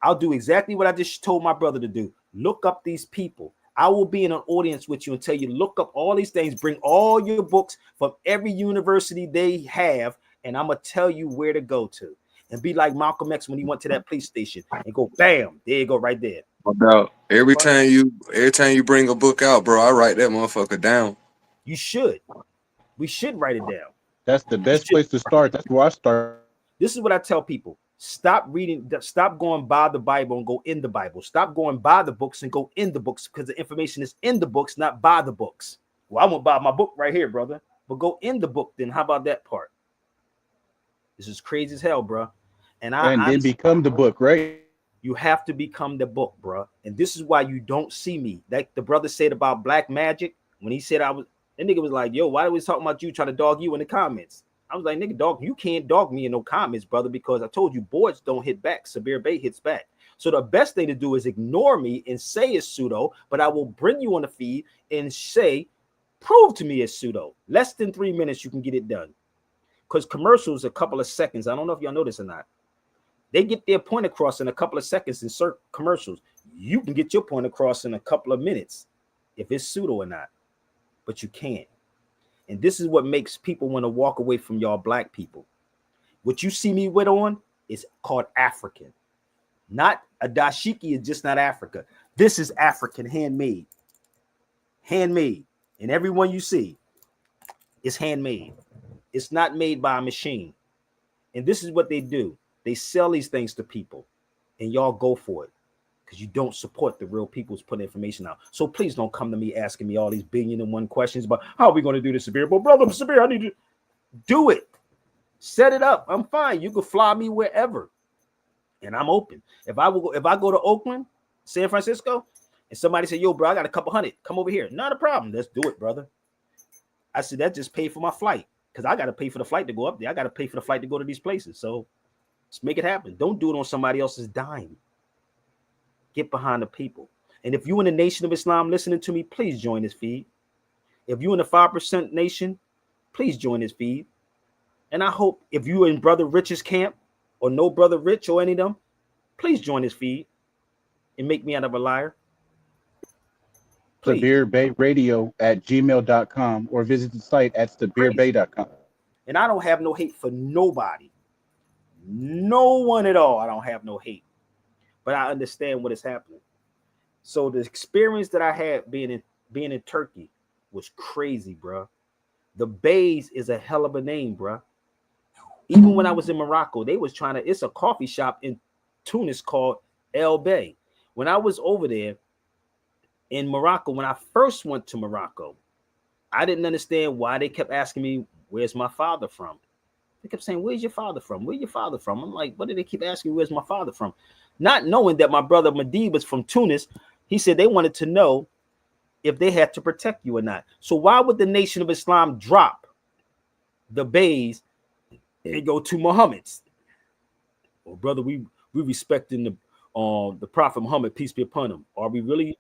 I'll do exactly what I just told my brother to do. Look up these people. I will be in an audience with you and tell you, look up all these things, bring all your books from every university they have, and I'm going to tell you where to go to. And be like Malcolm X when he went to that police station and go, bam, there you go right there. No doubt. Every time you bring a book out, bro, I write that motherfucker down. You should. We should write it down. That's the best place to start. That's where I start. This is what I tell people. Stop reading, stop going by the Bible and go in the Bible. Stop going by the books and go in the books because the information is in the books, not by the books. Well, I won't buy my book right here, brother. But go in the book then. How about that part? This is crazy as hell, bro. And then become the book, right? You have to become the book, bro. And this is why you don't see me. Like the brother said about black magic, when he said that nigga was like, yo, why are we talking about you trying to dog you in the comments? I was like, nigga, dog, you can't dog me in no comments, brother, because I told you boards don't hit back. Sabir Bey hits back. So the best thing to do is ignore me and say it's pseudo, but I will bring you on the feed and say, prove to me it's pseudo. Less than 3 minutes, you can get it done. Because commercials, a couple of seconds. I don't know if y'all know this or not. They get their point across in a couple of seconds in certain commercials. You can get your point across in a couple of minutes if it's pseudo or not, but you can't. And this is what makes people want to walk away from y'all black people. What you see me with on is called African. Not a dashiki is just not Africa. This is African, handmade. Handmade. And everyone you see is handmade. It's not made by a machine. And this is what they do. They sell these things to people, and y'all go for it because you don't support the real people who's putting information out. So please don't come to me asking me all these 1,000,000,001 questions about how are we going to do this, Sabir. But brother Sabir, I need to do it. Set it up. I'm fine. You can fly me wherever, and I'm open. If I go to Oakland, San Francisco, and somebody say, "Yo, bro, I got a couple hundred. Come over here." Not a problem. Let's do it, brother. I said that just paid for my flight because I got to pay for the flight to go up there. I got to pay for the flight to go to these places. So let's make it happen. Don't do it on somebody else's dime. Get behind the people. And if you in the Nation of Islam listening to me, please join this feed. If you in the 5% Nation, please join this feed. And I hope if you in Brother Rich's camp or no Brother Rich or any of them, please join this feed and make me out of a liar. SabirBayRadio@gmail.com or visit the site at SabirBay.com. And I don't have no hate for nobody. No one at all. I don't have no hate. But I understand what is happening. So the experience that I had being in Turkey was crazy, bro. The Bays is a hell of a name, bro. Even when I was in Morocco, they was trying to, it's a coffee shop in Tunis called El Bay. When I was over there in Morocco, when I first went to Morocco, I didn't understand why they kept asking me, where's my father from? They kept saying, where's your father from? Where's your father from? I'm like, what did they keep asking me, where's my father from? Not knowing that my brother Mahdi was from Tunis. He said they wanted to know if they had to protect you or not. So why would the Nation of Islam drop the Bays and go to Muhammad's? Well, brother, we respecting the Prophet Muhammad, peace be upon him. Are we really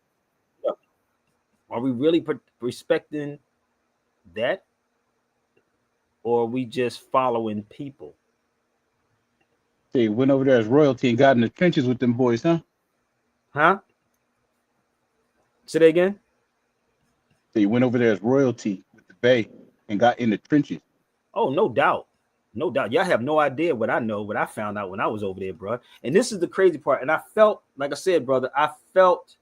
respecting that? Or are we just following people? They went over there as royalty and got in the trenches with them boys, huh? Huh? Say that again? They went over there as royalty with the Bay and got in the trenches. Oh, no doubt. No doubt. Y'all have no idea what I know, what I found out when I was over there, bro. And this is the crazy part. And I felt, like I said, brother, I felt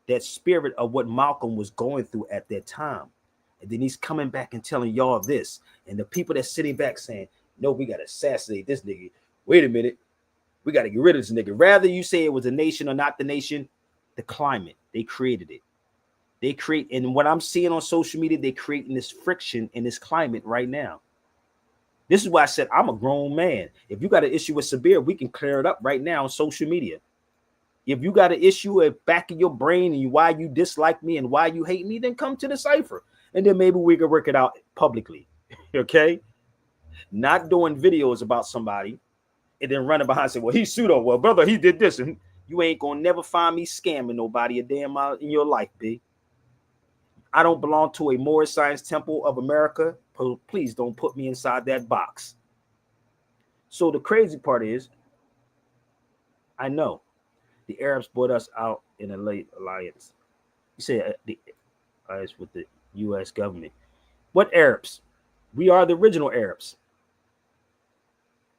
that spirit of what Malcolm was going through at that time. And then he's coming back and telling y'all this. And the people that's sitting back saying, no, we got to assassinate this nigga. Wait a minute. We got to get rid of this nigga. Rather you say it was a nation or not the nation, the climate, they created it. And what I'm seeing on social media, they're creating this friction in this climate right now. This is why I said I'm a grown man. If you got an issue with Sabir, we can clear it up right now on social media. If you got an issue at back of your brain and why you dislike me and why you hate me, then come to the cipher. And then maybe we can work it out publicly. Okay? Not doing videos about somebody and then running behind and say, well, he's pseudo. Well, brother, he did this. And you ain't going to never find me scamming nobody a damn mile in your life, B. I don't belong to a Moorish Science Temple of America. Please don't put me inside that box. So the crazy part is, I know the Arabs brought us out in a late alliance. You say the alliance with the U.S. government. What Arabs? We are the original Arabs.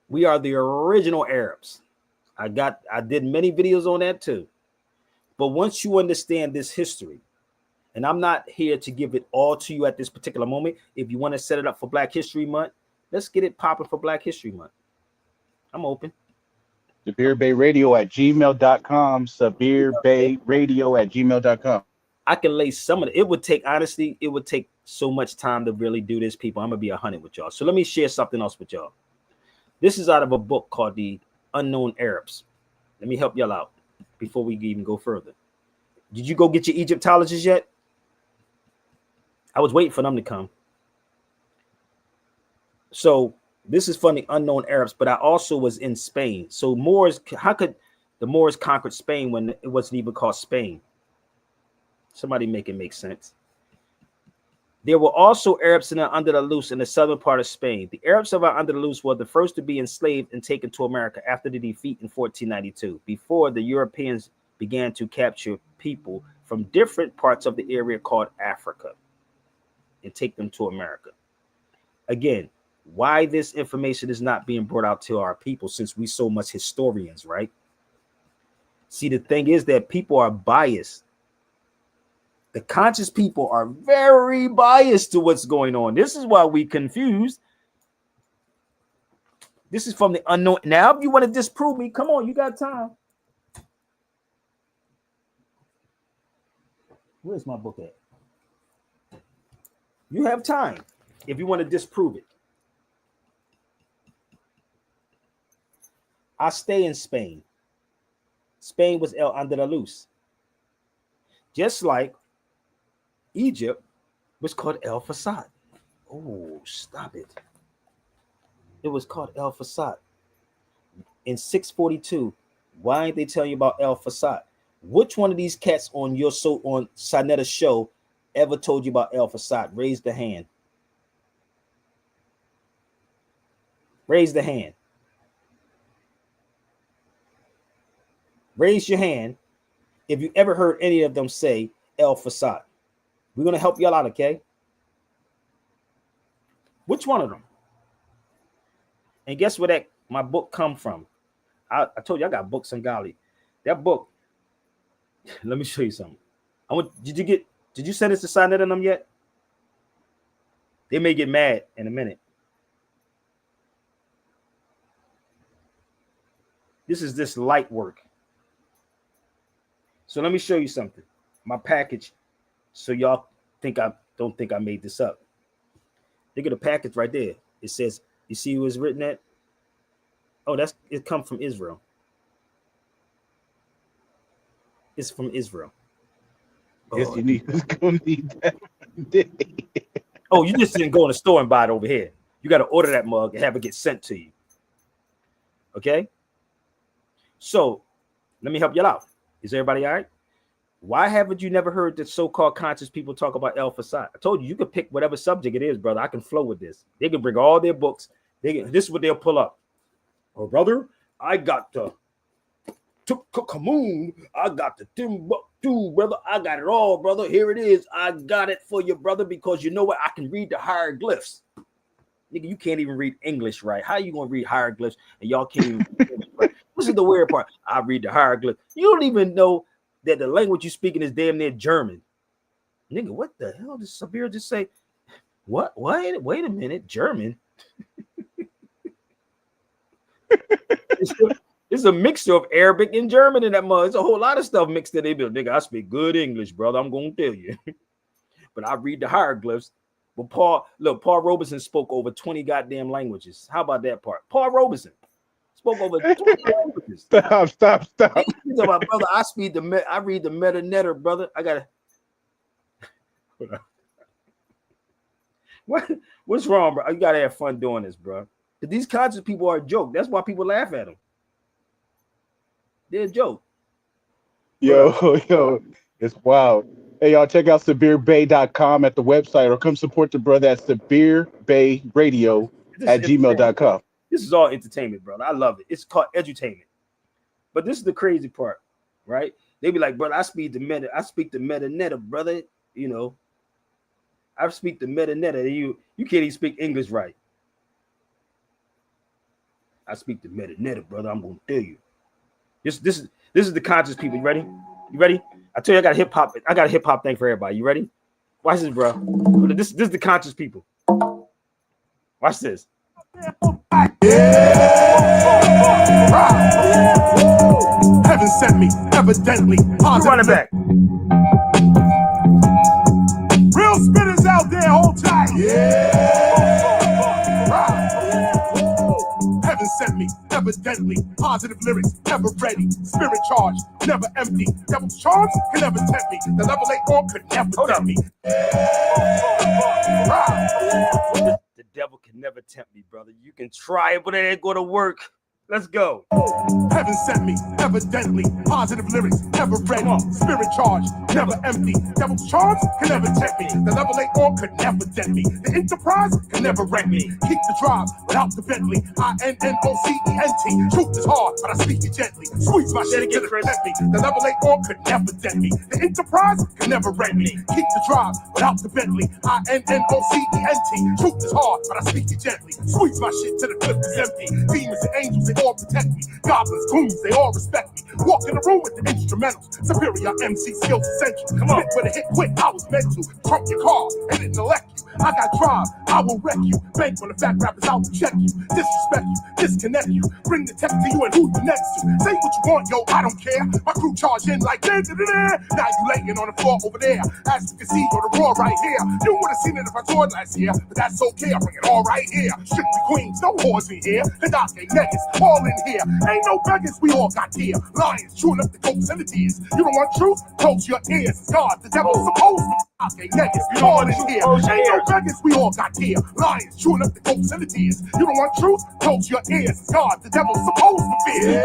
We are the original Arabs. I did many videos on that too. But once you understand this history, and I'm not here to give it all to you at this particular moment. If you want to set it up for Black History Month, let's get it popping for Black History Month. I'm open. SabirBayRadio@gmail.com. SabirBayRadio@gmail.com. I can lay some of it. It would take so much time to really do this, people. I'm going to be 100 with y'all. So let me share something else with y'all. This is out of a book called The Unknown Arabs. Let me help y'all out before we even go further. Did you go get your Egyptologists yet? I was waiting for them to come. So this is from the Unknown Arabs, but I also was in Spain. So Moors, how could the Moors conquered Spain when it wasn't even called Spain? Somebody make it make sense. There were also Arabs in the Andalus in the southern part of Spain. The Arabs of our Andalus were the first to be enslaved and taken to America after the defeat in 1492, before the Europeans began to capture people from different parts of the area called Africa and take them to America. Again, why this information is not being brought out to our people, since we so much historians, right? See, the thing is that people are biased. The conscious people are very biased to what's going on. This is why we confused. This is from the unknown. Now, if you want to disprove me, come on, you got time. Where's my book at? You have time if you want to disprove it. I stay in Spain. Spain was El Andalus. Just like Egypt was called El Fustat. Oh, stop it. It was called El Fustat. In 642, why ain't they telling you about El Fustat? Which one of these cats on Sanetta's show ever told you about El Fustat? Raise the hand. Raise the hand. Raise your hand if you ever heard any of them say El Fustat. We're going to help y'all out, okay? Which one of them? And guess where my book come from? I told you I got books on golly. That book, let me show you something. Did you send this to Sinetta and them yet? They may get mad in a minute. This is this light work. So let me show you something. My package, so y'all don't think I made this up. Look at the package right there. It says, you see who it's written at? Oh, it comes from Israel. It's from Israel. Yes, you need that. Oh, you just didn't go in the store and buy it over here. You got to order that mug and have it get sent to you. Okay? So let me help y'all out. Is everybody all right? Why haven't you never heard the so-called conscious people talk about El Fustat? I told you could pick whatever subject it is, brother. I can flow with this. They can bring all their books. This is what they'll pull up. Oh, brother, I got the Kamoon. I got the Timbuktu, brother. I got it all, brother. Here it is. I got it for you, brother, because you know what? I can read the hieroglyphs. Nigga, you can't even read English right. How you gonna read hieroglyphs and y'all can't even read English right? This is the weird part. I read the hieroglyphs. You don't even know that the language you're speaking is damn near German. Nigga, what the hell did Sabir just say? What? Wait a minute. German? It's a mixture of Arabic and German in that mug. It's a whole lot of stuff mixed in there. Nigga, I speak good English, brother. I'm gonna tell you. But I read the hieroglyphs. But Paul Robeson spoke over 20 goddamn languages. How about that part? Paul Robeson spoke over 20 languages. Stop. My brother, I read the meta netter, brother. I gotta. What's wrong, bro? You gotta have fun doing this, bro. Because these conscious people are a joke. That's why people laugh at them. They're a joke. Yo, it's wild. Hey, y'all, check out SabirBay.com at the website or come support the brother at SabirBayRadio at gmail.com. This is all entertainment, brother. I love it. It's called edutainment. But this is the crazy part, right? They be like, brother, I speak the meta netta, brother. You know, I speak the meta netta. You can't even speak English right. I speak the meta netta, brother. I'm gonna tell you. This is the conscious people. You ready? You ready? I tell you, I got a hip hop thing for everybody. You ready? Watch this, bro. This is the conscious people. Watch this. Heaven sent me, evidently. Run it back. Real spitters out there, hold tight. Heaven sent me, evidently. Positive lyrics, never ready. Spirit charged, never empty. Devil's charms can never tempt me. The level they on could never tempt me. The devil can never tempt me, brother. You can try it, but it ain't gonna work. Let's go. Heaven sent me, evidently. Positive lyrics, never ready. Spirit charged, never empty. Devil's charms can never tempt me. The level they on could never dent me. The enterprise can never wreck me. Keep the drive without the Bentley. INNOCENT. Truth is hard, but I speak it gently. Squeeze my shit to the me. The level they on could never dent me. The enterprise can never wreck me. Keep the drive without the Bentley. INNOCENT. Truth is hard, but I speak it gently. Squeeze my shit to the clip is empty. Demons and angels and all protect me. Goblins, goons, they all respect me. Walk in the room with the instrumentals. Superior MC skills essential. Come on. Spit with a hit quick, I was meant to. Trump your car and didn't elect you. I got drive, I will wreck you. Bank on the fact rappers out to check you. Disrespect you, disconnect you. Bring the tech to you and who's the next to. Say what you want, yo, I don't care. My crew charge in like da da da da. Now you laying on the floor over there. As you can see, go to raw right here. You would have seen it if I toured last year, but that's okay, I bring it all right here. Strictly queens, no whores in here. The doc ain't niggas, all in here. Ain't no beggars, we all got here. Lions, chewing up the coats and the tears. You don't want truth? Close your ears. God, the devil's supposed to. Okay, niggas, we all in here. Ain't no beggars, we all got here. Lions, chewing up the coats and the tears. You don't want truth? Close your ears. God, the devil's supposed to fear.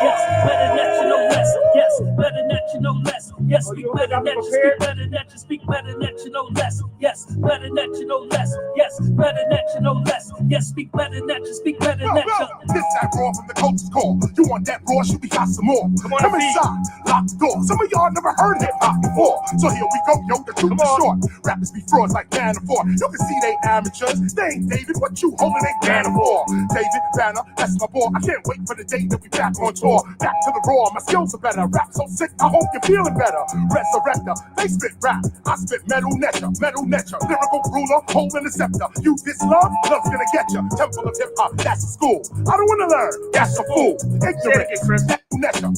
Yes, better that you know less. Yes, better that you know less. Yes, speak better that you speak better that you speak better that you know less. Yes, better that you know less. Yes, better that you know less. Yes, speak better that you speak better that you. This that raw from the coach's call. You want that raw? Should we got some more? Come inside, lock the door. Some of y'all never heard hip hop before, so here we go, yo. The truth is short. Rappers be frauds like Manafort. You can see they amateurs. They ain't David. What you holding ain't Banner for? David Banner, that's my boy. I can't wait for the day that we back on tour. Back to the raw. My skills are better. Rap so sick. I hope you're feeling better. Resurrector. They spit rap. I spit metal netcher. Metal netcher. Lyrical ruler. Holding the scepter. You this love? Love's gonna get you. Temple of hip hop. That's a school. I don't wanna learn. That's a fool. Ignorant.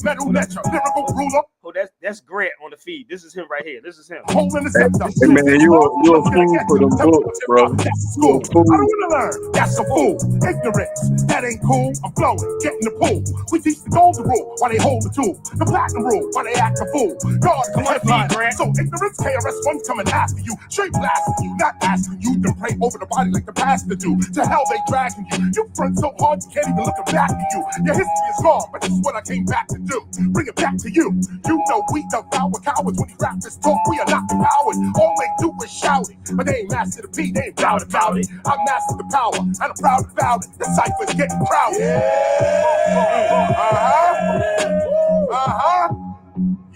Metal netcher. Lyrical ruler. Oh, that's Grant on the feed. This is him right here. This is him. Holding the scepter. Hey, man, you a fool for them books, bro. That's a school. I don't wanna learn. That's a fool. Ignorance. That ain't cool. I'm flowing. Get in the pool. We teach the golden rule while they hold the tool. The platinum rule while they act a fool. God, come on, Grant. So ignorance, KRS-One's coming after you. Straight blasting you, not asking you to pray over the body like the pastor do. To hell they dragging you. You front so hard you can't even look back at you. Your history is gone, but this is what I came back to do. Bring it back to you. You know we devour cowards. When you rappers talk, we are not empowered. All they do is shout it, but they ain't master the beat, they ain't proud about it. I master the power, and I'm proud about it. The cypher's getting crowded.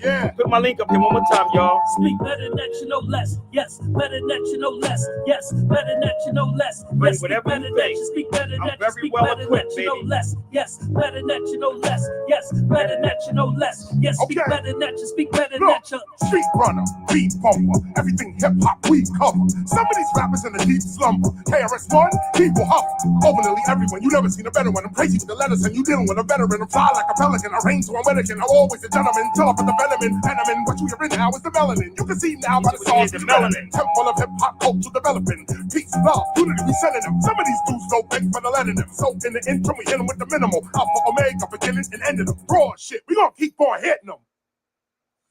Yeah. Put my link up here one more time, y'all. Speak better that you know less. Yes, better that you know less. Yes, better that you know less. Yes, speak better that you speak better that you speak better that you know less. Yes, better that you know less. Yes, better that you know less. Yes, speak better that you speak better that you. Street runner, beat bumper, everything hip hop we cover. Some of these rappers in a deep slumber. KRS-One, people hustle. Over nearly everyone, you never seen a better one. I'm crazy with the letters, and you dealing with a veteran. I'm fly like a pelican, I reign so I'm American. I'm always a gentleman, till I put the venom in. What you hear now is the melanin. You can see now by the songs the melanin. Temple of hip hop culture developing. Peace, love, unity, we sending them. Some of these dudes go big for the letting them. So in the intro, we hit them with the minimal. Alpha, Omega, beginning and ending them. Raw shit, we gonna keep on hitting them.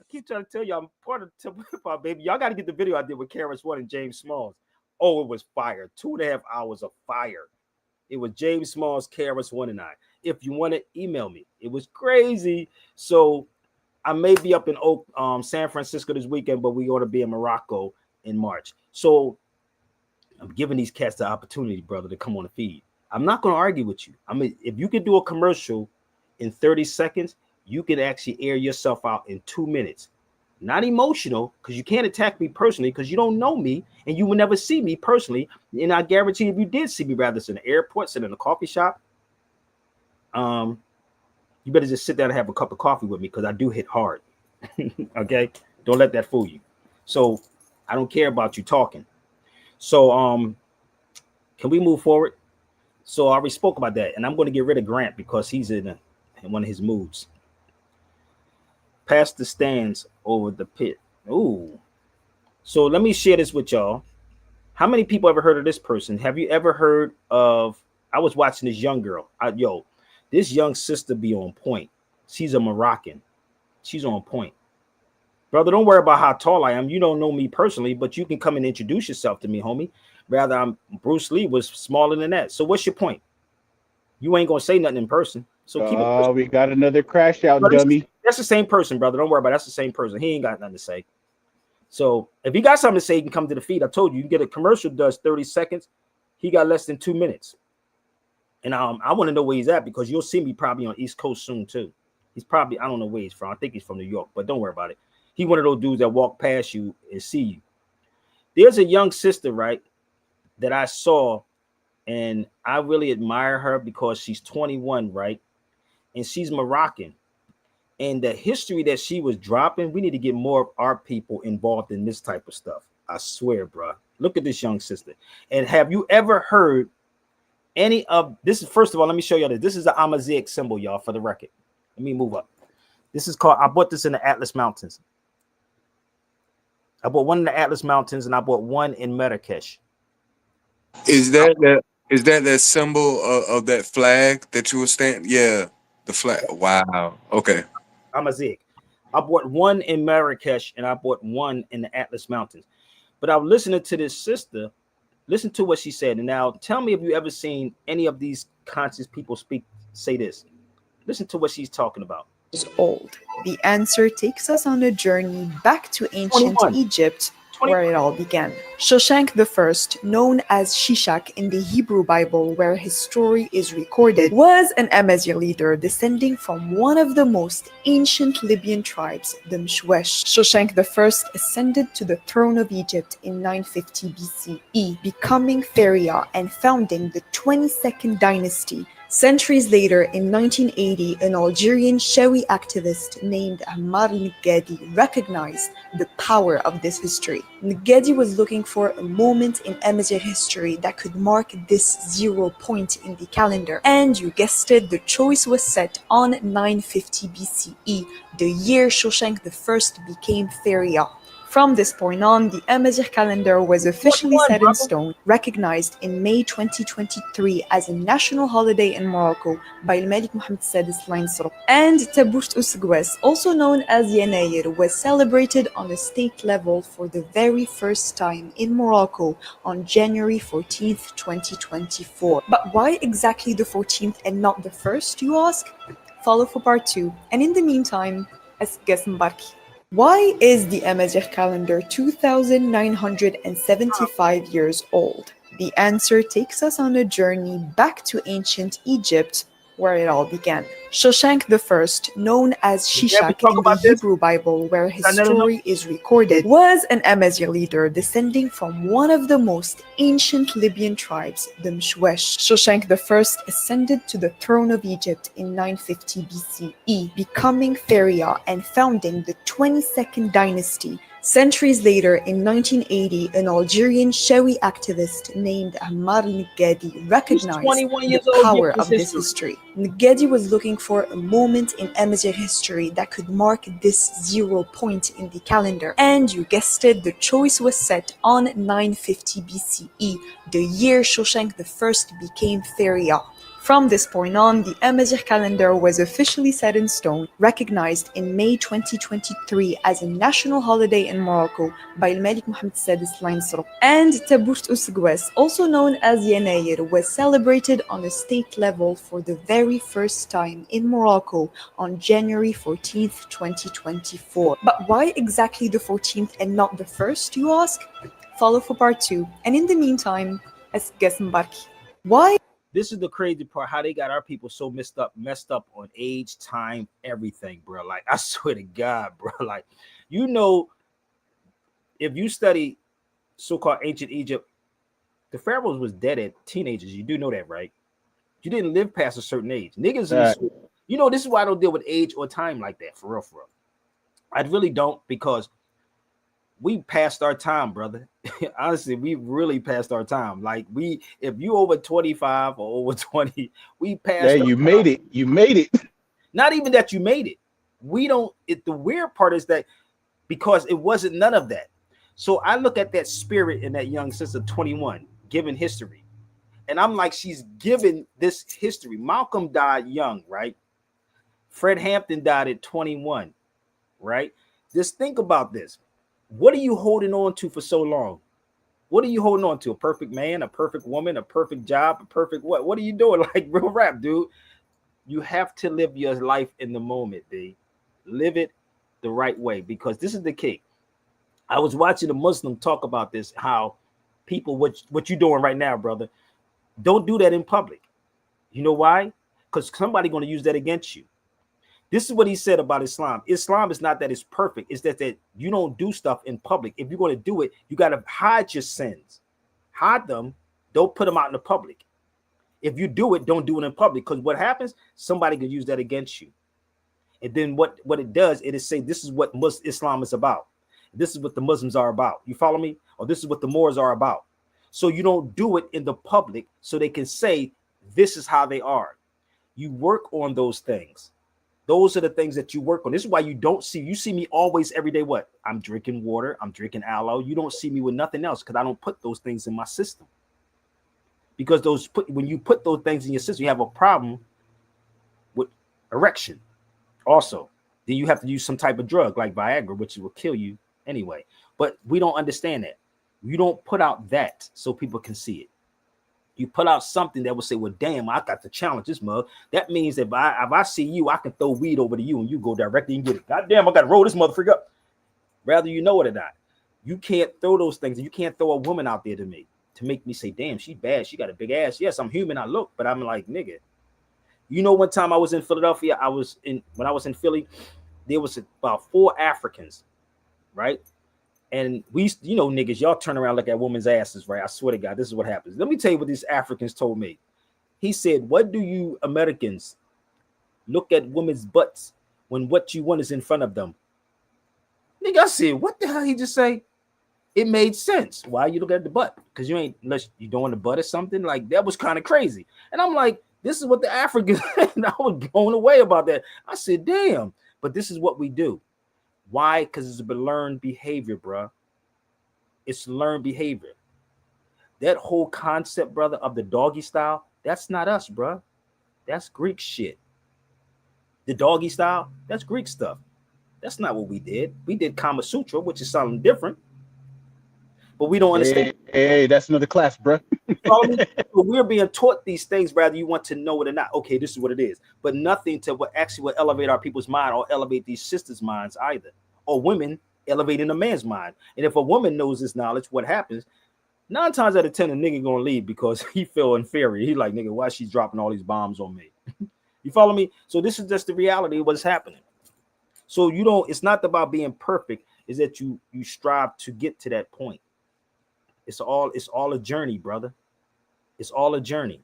I keep trying to tell you, I'm part of the hip hop, baby. Y'all got to get the video I did with KRS-One and James Smalls. Oh, it was fire. 2.5 hours of fire. It was James Smalls, KRS-One, and I. If you want to email me, it was crazy. So I may be up in San Francisco this weekend, but we're going to be in Morocco in March. So I'm giving these cats the opportunity, brother, to come on the feed. I'm not going to argue with you. I mean, if you could do a commercial in 30 seconds, you can actually air yourself out in 2 minutes. Not emotional, because you can't attack me personally, because you don't know me, and you will never see me personally. And I guarantee if you did see me, rather than in the airport, sitting in a coffee shop, you better just sit down and have a cup of coffee with me, because I do hit hard. Okay? Don't let that fool you. So I don't care about you talking. So can we move forward? So I already spoke about that, and I'm going to get rid of Grant because he's in one of his moods. Past the stands over the pit. Ooh. So let me share this with y'all. How many people ever heard of this person? Have you ever heard of, I was watching this young girl. This young sister be on point. She's a Moroccan. She's on point. Brother, don't worry about how tall I am. You don't know me personally, but you can come and introduce yourself to me, homie. Rather, Bruce Lee was smaller than that. So what's your point? You ain't going to say nothing in person. So keep it. We got another crash out, dummy. That's the same person, brother. Don't worry about it. That's the same person. He ain't got nothing to say. So if he got something to say, he can come to the feed. I told you, you can get a commercial does 30 seconds. He got less than 2 minutes. And I want to know where he's at, because you'll see me probably on East Coast soon too. He's probably, I don't know where he's from. I think he's from New York, but don't worry about it. He one of those dudes that walk past you and see you. There's a young sister, right, that I saw and I really admire her because she's 21, right? And she's Moroccan. And the history that she was dropping, we need to get more of our people involved in this type of stuff. I swear, bro. Look at this young sister. And have you ever heard any of this? Is first of all, let me show you this. This is the Amazigh symbol, y'all, for the record. Let me move up. This is called, I bought this in the Atlas Mountains. I bought one in the Atlas Mountains and I bought one in Marrakesh. Is that symbol of that flag that you were standing? Yeah, the flag. Wow. Okay. Amazigh. I bought one in Marrakesh and I bought one in the Atlas Mountains. But I was listening to this sister. Listen to what she said. And now tell me if you ever seen any of these conscious people say this. Listen to what she's talking about. Old. The answer takes us on a journey back to ancient 21. Egypt, where it all began. Shoshenq I, known as Shishak in the Hebrew Bible, where his story is recorded, was an Amazigh leader descending from one of the most ancient Libyan tribes, the Mshwesh. Shoshenq I ascended to the throne of Egypt in 950 BCE, becoming Pharaoh and founding the 22nd dynasty. Centuries later, in 1980, an Algerian Shawi activist named Ammar al-Nigadi recognized the power of this history. Nigadi was looking for a moment in Amazigh history that could mark this 0 point in the calendar. And you guessed it, the choice was set on 950 BCE, the year Shoshenq I became Pharaoh. From this point on, the Amazigh calendar was officially set in stone, recognized in May 2023 as a national holiday in Morocco by Malik Mohammed Sadis Line. And Tabout Ousgouès, also known as Yanayr, was celebrated on a state level for the very first time in Morocco on January 14th, 2024. But why exactly the 14th and not the 1st, you ask? Follow for part 2. And in the meantime, Asgas Mbarki. Why is the Amazigh calendar 2,975 years old? The answer takes us on a journey back to ancient Egypt, where it all began. Shoshenq I, known as Shishak in the Hebrew Bible, where his story is recorded, was an Amazigh leader descending from one of the most ancient Libyan tribes, the Mshwesh. Shoshenq I ascended to the throne of Egypt in 950 BCE, becoming Pharaoh and founding the 22nd dynasty. Centuries later, in 1980, an Algerian Shawi activist named Ammar al-Nigadi recognized the power of this history. Nigadi was looking for a moment in Amazigh history that could mark this 0 point in the calendar. And you guessed it, the choice was set on 950 BCE, the year Shoshenq I became Pharaoh. From this point on, the Amazigh calendar was officially set in stone, recognized in May 2023 as a national holiday in Morocco by Malik Mohammed Sadis Line. And Tabout Ousgouès, also known as Yanayr, was celebrated on a state level for the very first time in Morocco on January 14th, 2024. But why exactly the 14th and not the 1st, you ask? Follow for part 2. And in the meantime, Asgas Mbarki. Why? This is the crazy part, how they got our people so messed up on age, time, everything, bro. Like, I swear to God, bro. Like, if you study so-called ancient Egypt, the pharaohs was dead at teenagers. You do know that, right? You didn't live past a certain age. Niggas, this is why I don't deal with age or time like that, for real, for real. I really don't, because we passed our time, brother. Honestly, we really passed our time. Like, if you over 25 or over 20, we passed. Yeah, you made it. You made it. Not even that you made it. The weird part is that because it wasn't none of that. So I look at that spirit in that young sister, 21, giving history. And I'm like, she's given this history. Malcolm died young, right? Fred Hampton died at 21, right? Just think about this. What are you holding on to for so long? What are you holding on to? A perfect man, a perfect woman, a perfect job, a perfect what? What are you doing? Like, real rap, dude. You have to live your life in the moment, B. Live it the right way, because this is the key. I was watching a Muslim talk about this, how people, what you're doing right now, brother, don't do that in public. You know why? Because somebody's going to use that against you. This is what he said about Islam. Islam is not that it's perfect. It's that you don't do stuff in public. If you're going to do it, you got to hide your sins. Hide them. Don't put them out in the public. If you do it, don't do it in public, because what happens, somebody could use that against you. And then what it does, it is say this is what Islam is about. This is what the Muslims are about. You follow me? Or this is what the Moors are about. So you don't do it in the public so they can say this is how they are. You work on those things. Those are the things that you work on. This is why you don't see, you see me always every day. What? I'm drinking water. I'm drinking aloe. You don't see me with nothing else because I don't put those things in my system. Because when you put those things in your system, you have a problem with erection. Also, then you have to use some type of drug like Viagra, which will kill you anyway. But we don't understand that. You don't put out that so people can see it. You put out something that will say, well, damn, I got to challenge this mug. That means that if I see you, I can throw weed over to you and you go directly and get it. God damn, I got to roll this motherfucker up. Rather you know it or not. You can't throw those things. You can't throw a woman out there to me to make me say, damn, she's bad. She got a big ass. Yes, I'm human. I look, but I'm like, nigga. You know, one time I was in Philadelphia, when I was in Philly, there was about 4 Africans, right? And we, you know, niggas, y'all turn around, look at women's asses, right? I swear to God, this is what happens. Let me tell you what these Africans told me. He said, what do you Americans look at women's butts when what you want is in front of them? Nigga, I said, what the hell he just say? It made sense. Why you look at the butt? Because you ain't, unless you don't want the butt or something. Like, that was kind of crazy. And I'm like, this is what the Africans, and I was blown away about that. I said, damn, but this is what we do. Why? Because it's a learned behavior, bro. It's learned behavior. That whole concept, brother, of the doggy style, that's not us, bro. That's Greek shit. The doggy style, that's Greek stuff. That's not what we did. We did Kama Sutra, which is something different. But we don't understand. Hey, that's another class, bro. But we're being taught these things, rather you want to know it or not. Okay, this is what it is. But nothing to what actually will elevate our people's mind or elevate these sisters' minds either. Or women elevating a man's mind. And if a woman knows this knowledge, what happens? 9 times out of 10, a nigga gonna leave because he feel inferior. He like, nigga, why she's dropping all these bombs on me? You follow me? So this is just the reality of what's happening. So you don't, it's not about being perfect, is that you strive to get to that point. It's all a journey, brother. It's all a journey,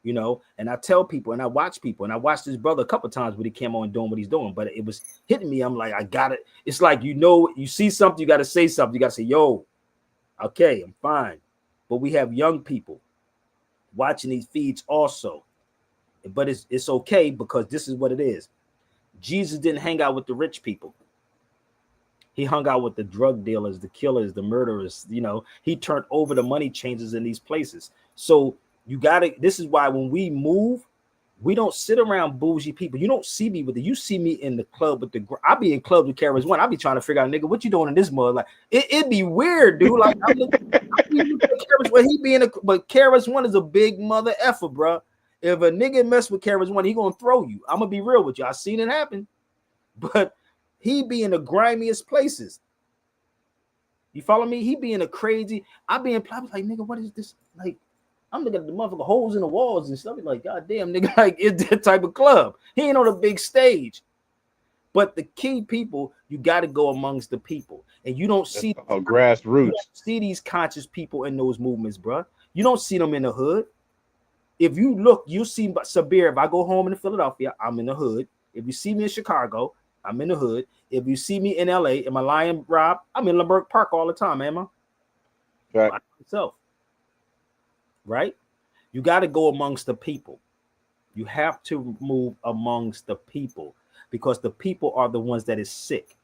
you know. And I tell people, and I watch people, and I watched this brother a couple of times when he came on doing what he's doing, but it was hitting me. I'm like, I got it. It's like, you know, you see something, you got to say something. You got to say, yo, okay, I'm fine. But we have young people watching these feeds also. But it's okay, because this is what it is. Jesus didn't hang out with the rich people. He hung out with the drug dealers, the killers, the murderers. You know, he turned over the money changers in these places. So you got to, this is why when we move, we don't sit around bougie people. You don't see me with it. You see me in the club with I be in clubs with Karis One. I be trying to figure out, nigga, what you doing in this mud? Like, it'd be weird, dude. Like, I'm looking at Karis One. He be in but Karis One is a big mother effer, bro. If a nigga mess with Karis One, he gonna throw you. I'm gonna be real with you. I seen it happen. But he be in the grimiest places. You follow me? He be in a crazy. I be in places like, nigga, what is this? Like, I'm looking at the motherfucker holes in the walls and stuff. Like, goddamn, nigga, like, it's that type of club. He ain't on a big stage. But the key people, you got to go amongst the people, and you don't see grassroots. You don't see these conscious people in those movements, bro. You don't see them in the hood. If you look, you see Sabir. If I go home in Philadelphia, I'm in the hood. If you see me in Chicago, I'm in the hood. If you see me in LA, am I lying, Rob? I'm in Lambert Park all the time, am I? Right. By myself. Right? You got to go amongst the people. You have to move amongst the people, because the people are the ones that is sick.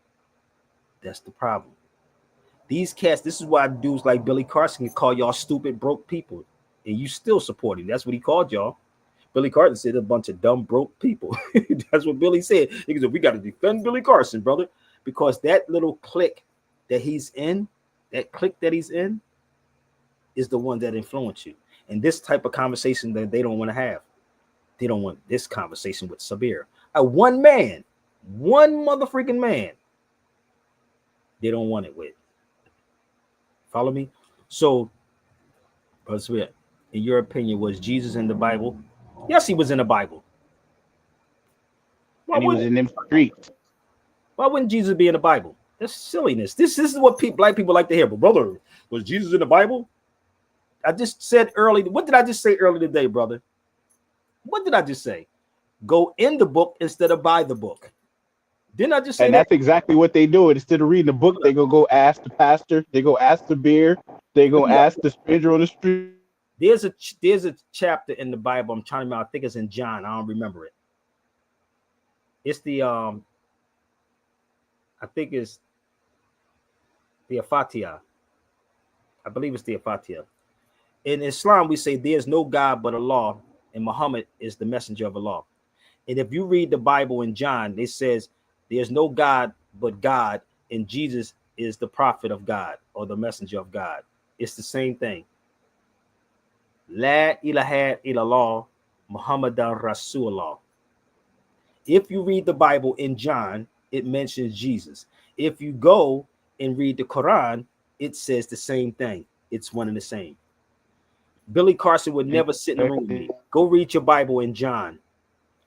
That's the problem. These cats, this is why dudes like Billy Carson can call y'all stupid, broke people, and you still support him. That's what he called y'all. Billy Carson said a bunch of dumb, broke people. That's what Billy said. He said, we got to defend Billy Carson, brother, because that little clique that he's in, is the one that influenced you. And this type of conversation that they don't want to have. They don't want this conversation with Sabir. One motherfucking man, they don't want it with. Follow me? So, Brother Sabir, in your opinion, was Jesus in the Bible? Yes, he was in the Bible. And he was in them streets. Why wouldn't Jesus be in the Bible? That's silliness. This is what black people like to hear. But brother, was Jesus in the Bible? I just said early. What did I just say earlier today, brother? What did I just say? Go in the book instead of buy the book. Didn't I just say And that? that's exactly what they do. Instead of reading the book, they go ask the pastor. They go ask the beer. They go ask the stranger on the street. There's a chapter in the Bible. I'm trying to remember. I think it's in John. I don't remember it. It's the I think it's the Fatiha. I believe it's the Fatiha. In Islam, we say there's no God but Allah, and Muhammad is the messenger of Allah. And if you read the Bible in John, it says there's no God but God, and Jesus is the prophet of God or the messenger of God. It's the same thing. La ilaha illallah Muhammadan Rasulullah. If you read the Bible in John, it mentions Jesus. If you go and read the Quran, it says the same thing. It's one and the same. Billy Carson would never sit in the room with me. Go read your Bible in John.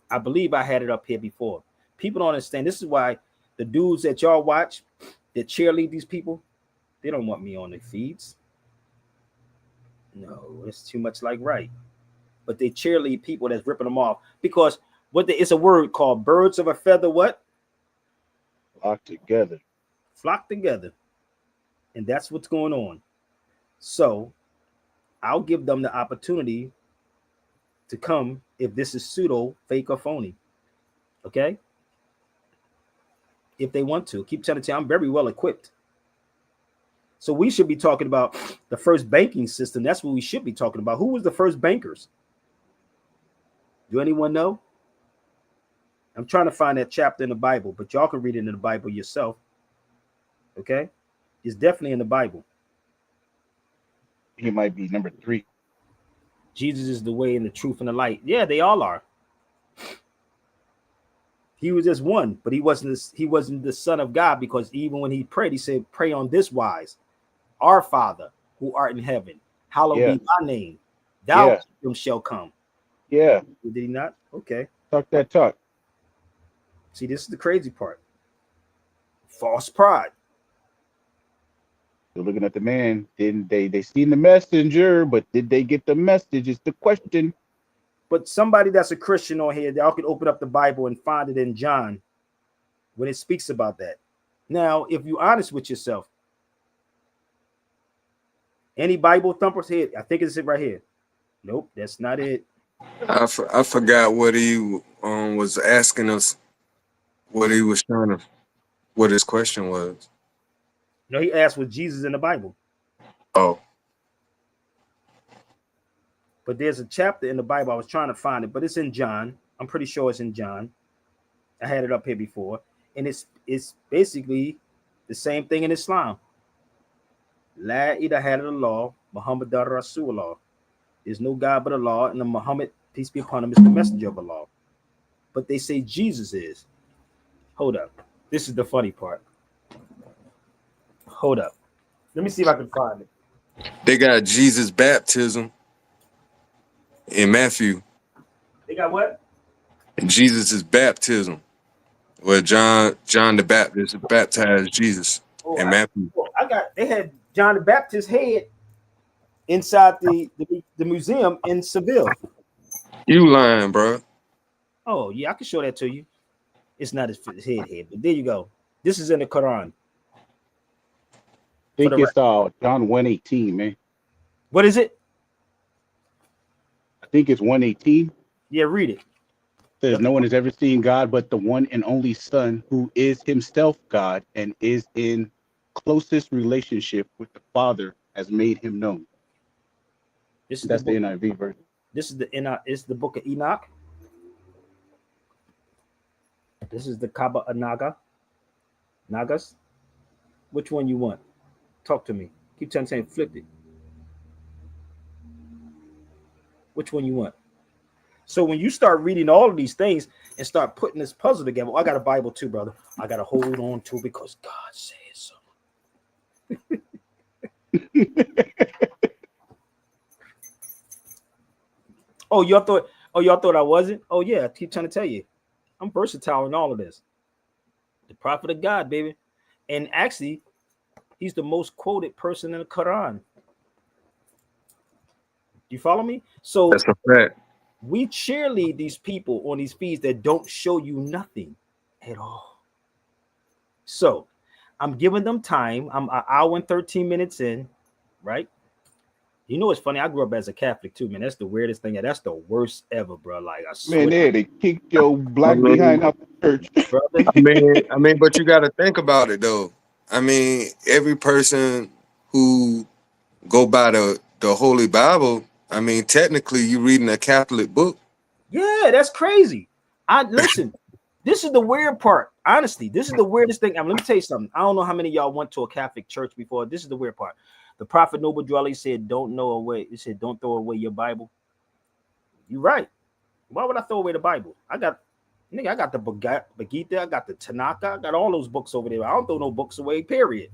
I believe I had it up here before. People don't understand. This is why the dudes that y'all watch that cheerlead these people, they don't want me on their feeds. No, it's too much like right. But they cheerlead people that's ripping them off because it's a word called birds of a feather. What? Flock together. Flock together. And that's what's going on. So I'll give them the opportunity to come if this is pseudo, fake, or phony. Okay? If they want to. Keep telling you, I'm very well equipped. So we should be talking about the first banking system. That's what we should be talking about. Who was the first bankers? Do anyone know? I'm trying to find that chapter in the Bible, but y'all can read it in the Bible yourself. Okay? It's definitely in the Bible. He might be number 3. Jesus is the way and the truth and the light. Yeah, they all are. He was just one, but he wasn't the Son of God, because even when he prayed, he said, pray on this wise. Our Father who art in heaven, hallowed be thy name. Thou kingdom shall come. Yeah. Did he not? Okay. Talk that talk. See, this is the crazy part. False pride. They're looking at the man. Didn't they seen the messenger, but did they get the message? Is the question. But somebody that's a Christian on here, y'all can open up the Bible and find it in John when it speaks about that. Now, if you're honest with yourself, any Bible thumpers here, I think it's it right here. Nope, that's not it. I forgot what he was asking us, what he was trying to, what his question was. No, he asked, was Jesus in the Bible? Oh. But there's a chapter in the Bible. I was trying to find it, but it's in John. I'm pretty sure it's in John. I had it up here before. And it's basically the same thing in Islam. La ilaha illallah Muhammadan Rasulullah. There's no God but Allah, and the Muhammad, peace be upon him, is the messenger of Allah. But they say Jesus is. Hold up. This is the funny part. Hold up. Let me see if I can find it. They got Jesus' baptism in Matthew. They got what? And Jesus' baptism, where John the Baptist baptized Jesus in Matthew. They had John the Baptist's head inside the museum in Seville. You lying, bro. Oh, yeah, I can show that to you. It's not his head, but there you go. This is in the Quran. I think it's John 1:18, man. What is it? I think it's 1:18. Yeah, read it. Says, no one has ever seen God but the one and only Son, who is himself God and is in closest relationship with the Father, has made him known. That's the NIV version. This is it's the book of Enoch. This is the Kaaba Nagas. Which one you want? Talk to me. Keep telling saying flip it. Which one you want? So when you start reading all of these things and start putting this puzzle together, I got a Bible too, brother. I got to hold on to it because God says so. Y'all thought I wasn't? Oh yeah, I keep trying to tell you. I'm versatile in all of this. The prophet of God, baby. And actually, he's the most quoted person in the Quran. You follow me? So that's a fact. we cheerlead these people on these feeds that don't show you nothing at all. So I'm giving them time. I'm an hour and 13 minutes in, right? You know, it's funny. I grew up as a Catholic too, man. That's the weirdest thing. That's the worst ever, bro. Like I swear, Man, they kicked your I black behind mean, out the church. brother. but you got to think about it though. I mean, every person who go by the Holy Bible, I mean, technically, you reading a Catholic book. Yeah, that's crazy. I listen. This is the weird part. Honestly, this is the weirdest thing. Let me tell you something. I don't know how many of y'all went to a Catholic church before. This is the weird part. The prophet Noble Dwelly said, "Don't know away." He said, "Don't throw away your Bible." You're right. Why would I throw away the Bible? I got the Bagita, I got the Tanaka, I got all those books over there. I don't throw no books away, period.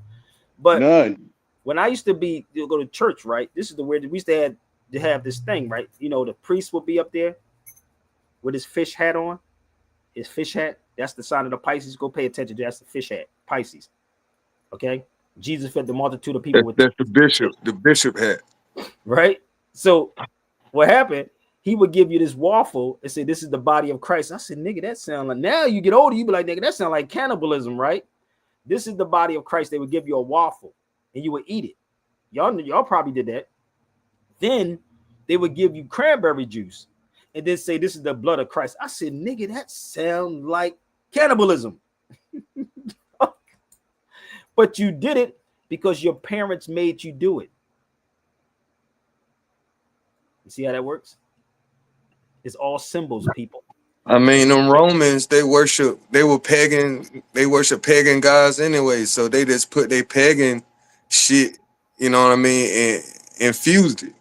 But None. when I used to go to church, right? This is the weird. We used to have this thing, right? You know, the priest would be up there with his fish hat on. His fish hat. That's the sign of the Pisces. Go pay attention. That's the fish hat, Pisces. Okay. Jesus fed the multitude of people That's the bishop hat. Right. So what happened? He would give you this waffle and say, "This is the body of Christ." I said, "Nigga, that sound like." Now you get older, you be like, "Nigga, that sound like cannibalism, right?" This is the body of Christ. They would give you a waffle and you would eat it. Y'all probably did that. Then they would give you cranberry juice and then say, "This is the blood of Christ." I said, "Nigga, that sound like cannibalism." But you did it because your parents made you do it. You see how that works? It's all symbols, people. I mean, them Romans, they worship pagan gods anyway. So they just put their pagan shit, you know what I mean, and infused it.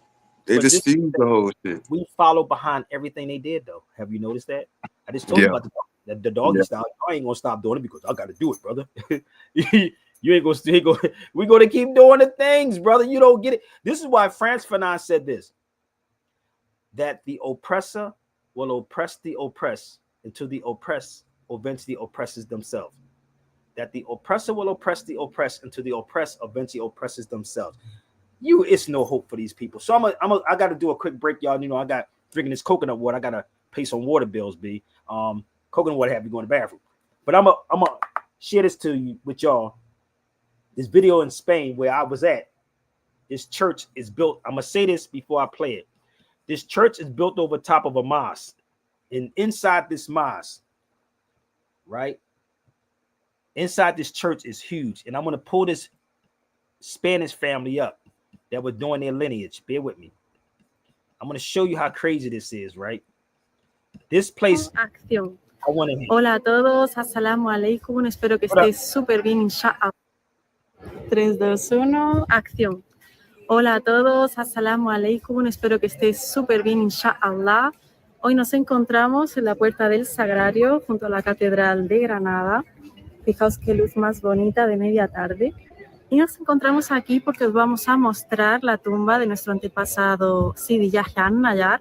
They just fused the whole shit. We follow behind everything they did, though. Have you noticed that? I just told you Yeah. about the doggy style. I ain't gonna stop doing it because I gotta do it, brother. You ain't gonna we're gonna keep doing the things, brother. You don't get it. This is why Frantz Fanon said this: that the oppressor will oppress the oppressed until the oppressed eventually oppresses themselves. That the oppressor will oppress the oppressed until the oppressed eventually oppresses themselves. It's no hope for these people. So I got to do a quick break, y'all. You know, I got drinking this coconut water. I got to pay some water bills, B. Coconut water have you going to the bathroom. But I'm gonna share this to you with y'all. This video in Spain where I was at. This church is built. I'm gonna say this before I play it. This church is built over top of a mosque, and inside this mosque, right? Inside this church is huge, and I'm gonna pull this Spanish family up that were doing their lineage. Bear with me. I'm gonna show you how crazy this is, right? This place. Acción. Hola a todos, assalamu alaikum. Espero que estéis súper bien, inshallah. 3, 2, 1, acción. Hola a todos, assalamu alaikum. Espero que estéis súper bien, inshallah. Hoy nos encontramos en la puerta del Sagrario, junto a la Catedral de Granada. Fijaos qué luz más bonita de media tarde. Y nos encontramos aquí porque os vamos a mostrar la tumba de nuestro antepasado Sidi Yahya Nayar,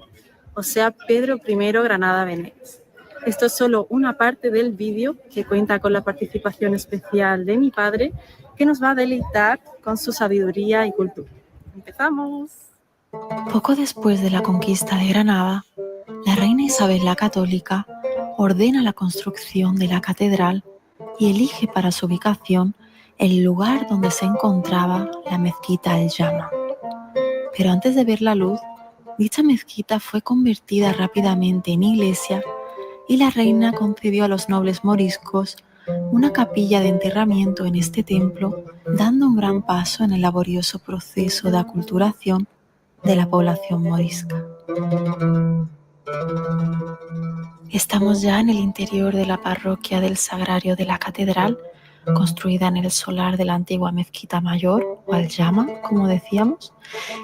o sea, Pedro I Granada Venegas. Esto es solo una parte del vídeo que cuenta con la participación especial de mi padre, que nos va a deleitar con su sabiduría y cultura. ¡Empezamos! Poco después de la conquista de Granada, la reina Isabel la Católica ordena la construcción de la catedral y elige para su ubicación el lugar donde se encontraba la mezquita Al-Jama. Pero antes de ver la luz, dicha mezquita fue convertida rápidamente en iglesia y la reina concedió a los nobles moriscos una capilla de enterramiento en este templo, dando un gran paso en el laborioso proceso de aculturación de la población morisca. Estamos ya en el interior de la parroquia del Sagrario de la Catedral, construida en el solar de la antigua mezquita mayor, o Al-Jama, como decíamos,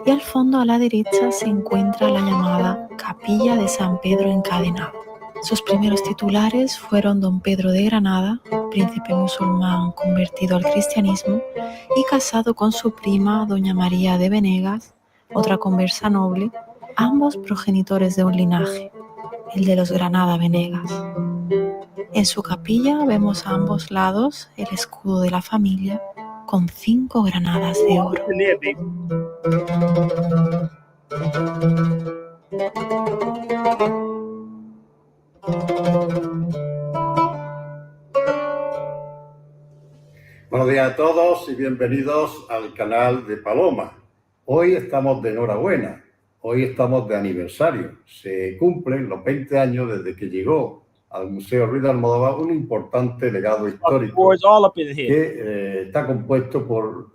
y al fondo a la derecha se encuentra la llamada Capilla de San Pedro Encadenado. Sus primeros titulares fueron don Pedro de Granada, príncipe musulmán convertido al cristianismo y casado con su prima doña María de Venegas, otra conversa noble, ambos progenitores de un linaje, el de los Granada Venegas. En su capilla vemos a ambos lados el escudo de la familia con 5 granadas de oro. Buenos días a todos y bienvenidos al canal de Paloma. Hoy estamos de enhorabuena, hoy estamos de aniversario. Se cumplen los 20 años desde que llegó al Museo Ruiz de Almodóvar un importante legado histórico que está compuesto por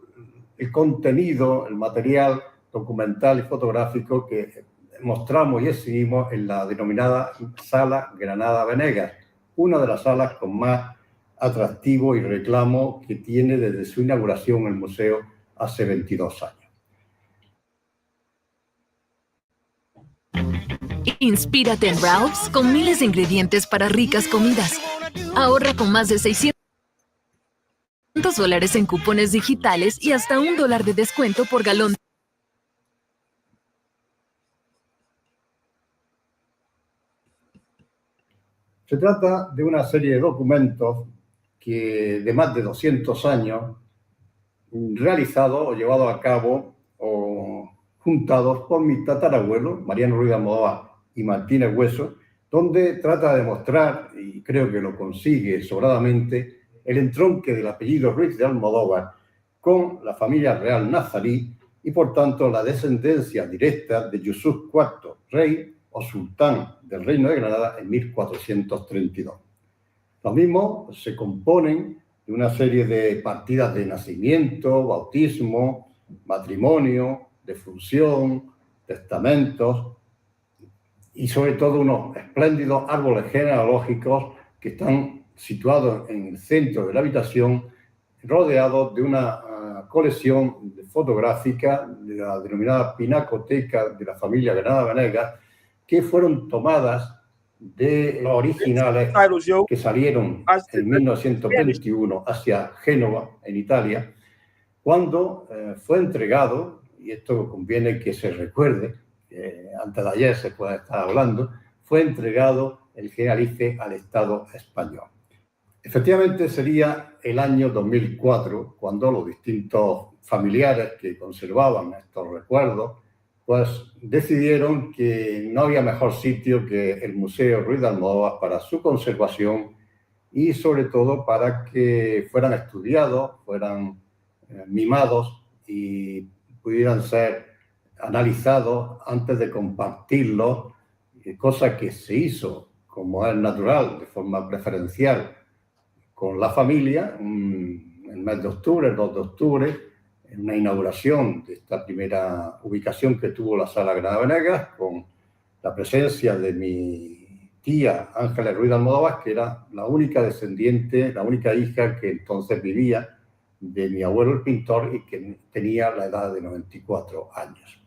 el contenido, el material documental y fotográfico que mostramos y exhibimos en la denominada Sala Granada Venegas, una de las salas con más atractivo y reclamo que tiene desde su inauguración el museo hace 22 años. Inspírate en Ralph's con miles de ingredientes para ricas comidas. Ahorra con más de $600 en cupones digitales y hasta $1 de descuento por galón. Se trata de una serie de documentos de más de 200 años realizados o llevados a cabo o juntados por mi tatarabuelo, Mariano Ruiz de Almodóvar y Martínez Hueso, donde trata de demostrar, y creo que lo consigue sobradamente, el entronque del apellido Ruiz de Almodóvar con la familia real nazarí y, por tanto, la descendencia directa de Yusuf IV, rey o sultán del Reino de Granada en 1432. Los mismos se componen de una serie de partidas de nacimiento, bautismo, matrimonio, defunción, testamentos y sobre todo unos espléndidos árboles genealógicos que están situados en el centro de la habitación, rodeados de una colección fotográfica de la denominada Pinacoteca de la familia Granada Venegas, que fueron tomadas de los originales que salieron en 1921 hacia Génova, en Italia, cuando fue entregado, y esto conviene que se recuerde, antes de ayer se puede estar hablando, fue entregado el Generalife al Estado español. Efectivamente sería el año 2004 cuando los distintos familiares que conservaban estos recuerdos pues decidieron que no había mejor sitio que el Museo Ruiz de Almodóvar para su conservación y sobre todo para que fueran estudiados, fueran mimados y pudieran ser analizados antes de compartirlos, cosa que se hizo, como es natural, de forma preferencial con la familia, en el mes de octubre, el 2 de octubre, en una inauguración de esta primera ubicación que tuvo la Sala Granada Venegas, con la presencia de mi tía Ángeles Ruiz de Almodóvar, que era la única descendiente, la única hija que entonces vivía de mi abuelo el pintor y que tenía la edad de 94 años.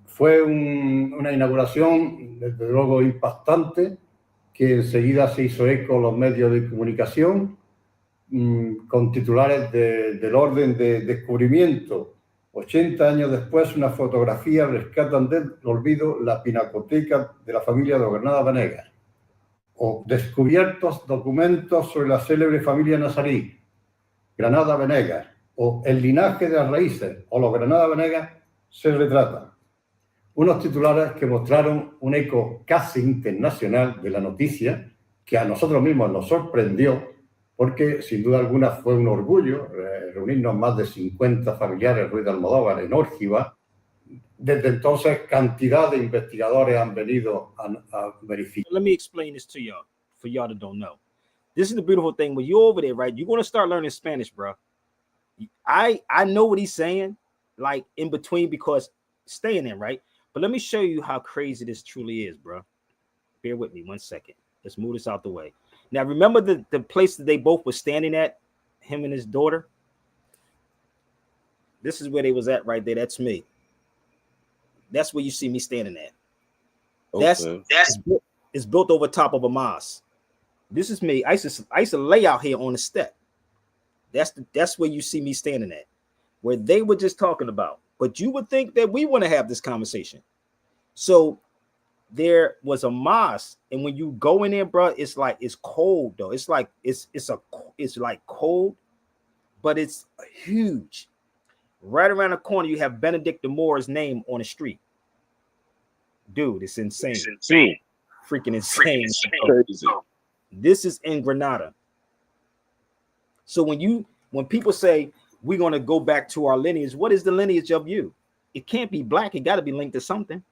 Fue una inauguración, desde luego, impactante, que enseguida se hizo eco en los medios de comunicación, con titulares del orden de descubrimiento. 80 años después, una fotografía rescatan del olvido la pinacoteca de la familia de Granada Venegas. O descubiertos documentos sobre la célebre familia nazarí, Granada Venegas, o el linaje de las raíces, o los Granada Venegas se retratan. Unos titulares que mostraron un eco casi internacional de la noticia, que a nosotros mismos nos sorprendió, porque sin duda alguna fue un orgullo reunirnos más de 50 familiares Ruiz de Almodóvar en Órgiva. Desde entonces, cantidad de investigadores han venido a verificar. Let me explain this to y'all, for y'all that don't know. This is the beautiful thing. When you're over there, right, you're going to start learning Spanish, bro. I know what he's saying, like in between, because staying there, right? But let me show you how crazy this truly is, bro. Bear with me 1 second. Let's move this out the way. Now, remember the place that they both were standing at, him and his daughter? This is where they was at right there. That's me. That's where you see me standing at. Okay. It's built over top of a mosque. This is me. I used to lay out here on the step. That's where you see me standing at, where they were just talking about. But you would think that we want to have this conversation. So there was a mosque, and when you go in there, bro, it's like it's cold though. It's like it's like cold, but it's huge. Right around the corner, you have Benedict the Moor's name on the street. Dude, it's insane. Freaking insane. Crazy. This is in Grenada. So when people say we're going to go back to our lineage, what is the lineage of you? It can't be black. It got to be linked to something.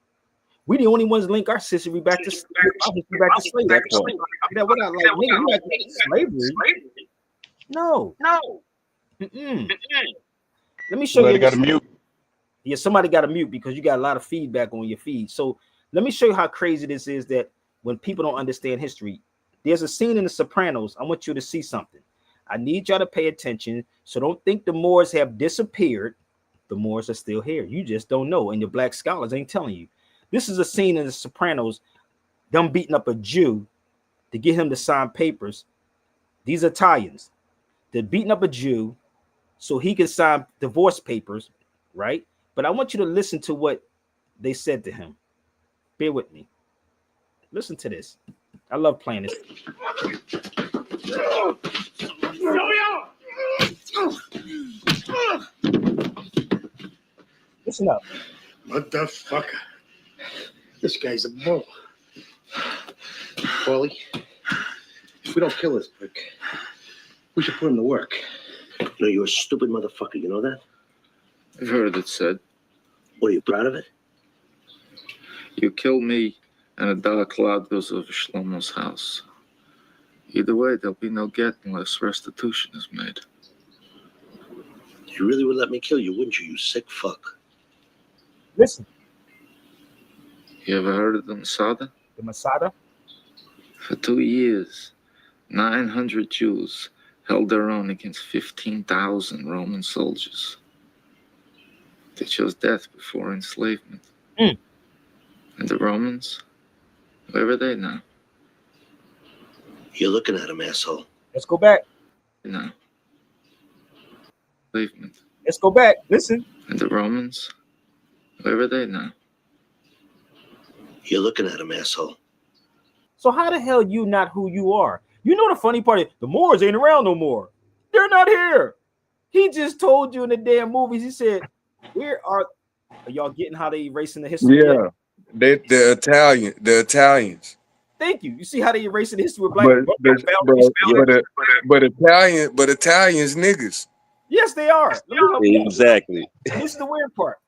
We the only ones link our history back to slavery. What I like, nigga, like slavery. No. Mm-mm. Let me show you. Got to mute. Yeah, somebody got to mute because you got a lot of feedback on your feed. So let me show you how crazy this is that when people don't understand history, there's a scene in The Sopranos. I want you to see something. I need y'all to pay attention. So don't think the Moors have disappeared. The Moors are still here. You just don't know. And your black scholars ain't telling you. This is a scene in The Sopranos, them beating up a Jew to get him to sign papers. These Italians, they're beating up a Jew so he can sign divorce papers, right? But I want you to listen to what they said to him. Bear with me. Listen to this. I love playing this. Listen up. Motherfucker. This guy's a bull. Paulie, if we don't kill this prick, we should put him to work. No, you're a stupid motherfucker. You know that? I've heard it said. What, are you proud of it? You kill me, and a dark cloud goes over Shlomo's house. Either way, there'll be no get unless restitution is made. You really would let me kill you, wouldn't you, you sick fuck? Listen. You ever heard of the Masada? The Masada? For 2 years, 900 Jews held their own against 15,000 Roman soldiers. They chose death before enslavement. And the Romans, where are they now? You're looking at him, asshole. Let's go back. No. Enslavement. Let's go back. Listen. And the Romans, where are they now? You're looking at him, asshole. So how the hell you not who you are? You know the funny part is the Moors ain't around no more. They're not here. He just told you in the damn movies. He said, "Where are y'all getting how they erasing the history?" Yeah, the Italians. Thank you. You see how they erasing the history of black but Italians niggas. Yes, they are. Exactly. This is the weird part.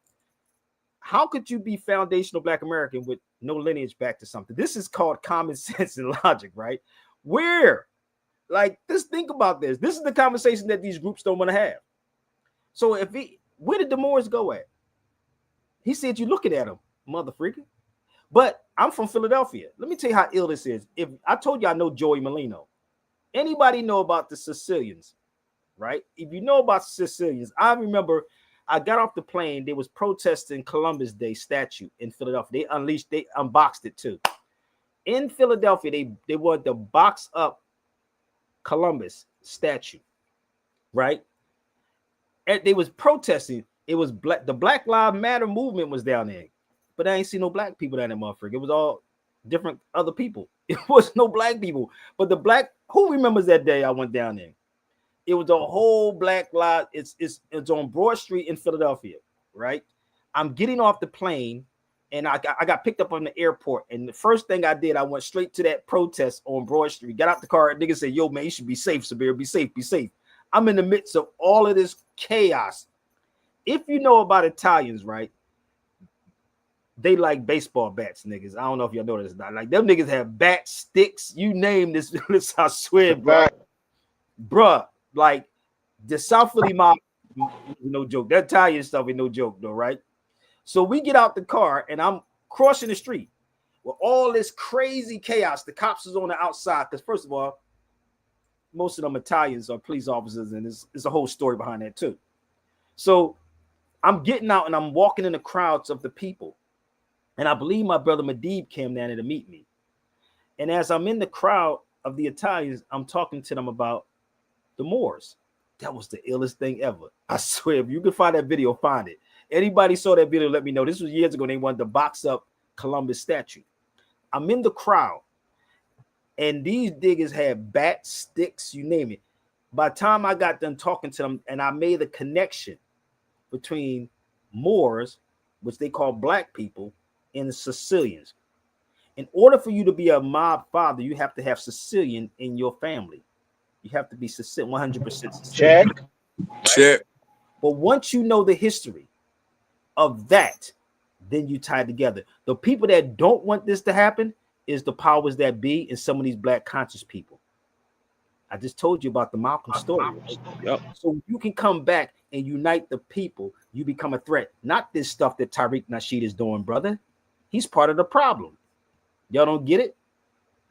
How could you be foundational black American with no lineage back to something? This is called common sense and logic, right? Where? Like, just think about this. This is the conversation that these groups don't want to have. So where did the Moors go at? He said, you looking at him, mother freaking. But I'm from Philadelphia. Let me tell you how ill this is. If I told you I know Joey Molino, anybody know about the Sicilians, right? If you know about Sicilians, I remember I got off the plane. There was protesting Columbus Day statue in Philadelphia. They unboxed it too. In Philadelphia, they wanted to box up Columbus statue, right? And they was protesting. It was the Black Lives Matter movement was down there, but I ain't see no black people down there, motherfucker. It was all different other people. It was no black people, but the black. Who remembers that day I went down there? It was a whole black lot. It's on Broad Street in Philadelphia, right? I'm getting off the plane, and I got picked up on the airport. And the first thing I did, I went straight to that protest on Broad Street. Got out the car, and nigga said, "Yo, man, you should be safe, Sabir. Be safe, be safe." I'm in the midst of all of this chaos. If you know about Italians, right? They like baseball bats, niggas. I don't know if y'all know this. Like them niggas have bats, sticks, you name this. I swear, bro. Bruh. Like the South Philly mob, no joke. That Italian stuff is no joke, though, right? So we get out the car and I'm crossing the street with all this crazy chaos. The cops is on the outside because, first of all, most of them Italians are police officers, and there's a whole story behind that too. So I'm getting out and I'm walking in the crowds of the people, and I believe my brother Medib came down there to meet me. And as I'm in the crowd of the Italians, I'm talking to them about the Moors. That was the illest thing ever. I swear, if you can find that video, find it. Anybody saw that video, let me know. This was years ago. They wanted to box up Columbus statue. I'm in the crowd, and these diggers had bats, sticks, you name it. By the time I got done talking to them, and I made a connection between Moors, which they call black people, and Sicilians. In order for you to be a mob father, you have to have Sicilian in your family. You have to be 100% Sicilian. Check. Check. But once you know the history of that, then you tie together. The people that don't want this to happen is the powers that be and some of these black conscious people. I just told you about the Malcolm story. Right? Yep. So you can come back and unite the people. You become a threat. Not this stuff that Tariq Nasheed is doing, brother. He's part of the problem. Y'all don't get it?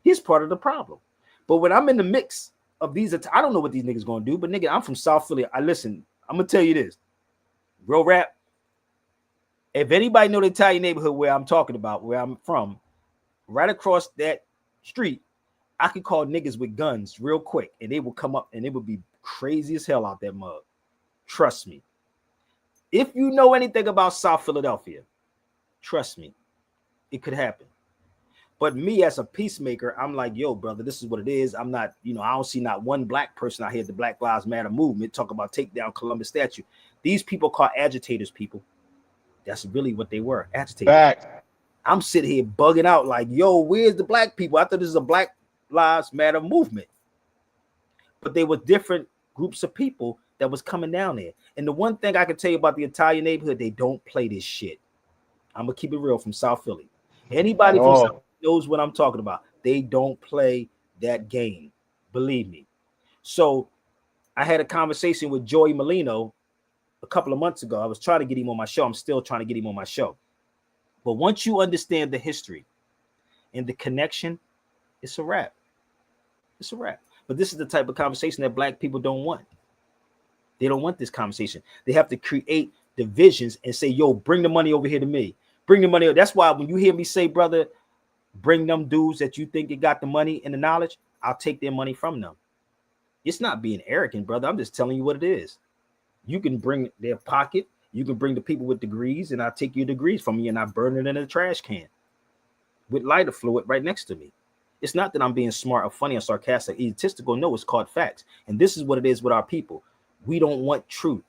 He's part of the problem. But when I'm in the mix of these, I don't know what these niggas gonna do. But nigga, I'm from South Philly. Listen, I'm gonna tell you this. Real rap. If anybody know the Italian neighborhood where I'm talking about, where I'm from, right across that street, I could call niggas with guns real quick, and they will come up, and it would be crazy as hell out that mug. Trust me. If you know anything about South Philadelphia, trust me, it could happen. But me as a peacemaker, I'm like, yo, brother, this is what it is. I'm not, I don't see not one black person out here at the Black Lives Matter movement talk about take down Columbus statue. These people call agitators, people. That's really what they were, agitators. Back. I'm sitting here bugging out like, yo, where's the black people? I thought this is a Black Lives Matter movement. But they were different groups of people that was coming down there. And the one thing I can tell you about the Italian neighborhood, they don't play this shit. I'm going to keep it real from South Philly. Anybody from South Philly knows what I'm talking about. They don't play that game. Believe me. So I had a conversation with Joey Molino a couple of months ago. I was trying to get him on my show. I'm still trying to get him on my show. But once you understand the history and the connection, it's a wrap. It's a wrap. But this is the type of conversation that black people don't want. They don't want this conversation. They have to create divisions and say, yo, bring the money over here to me. Bring the money. That's why when you hear me say, brother, bring them dudes that you think you got the money and the knowledge, I'll take their money from them. It's not being arrogant, brother. I'm just telling you what it is. You can bring their pocket. You can bring the people with degrees, and I'll take your degrees from you, and I burn it in a trash can with lighter fluid right next to me. It's not that I'm being smart or funny or sarcastic, egotistical. No, it's called facts. And this is what it is with our people. We don't want truth.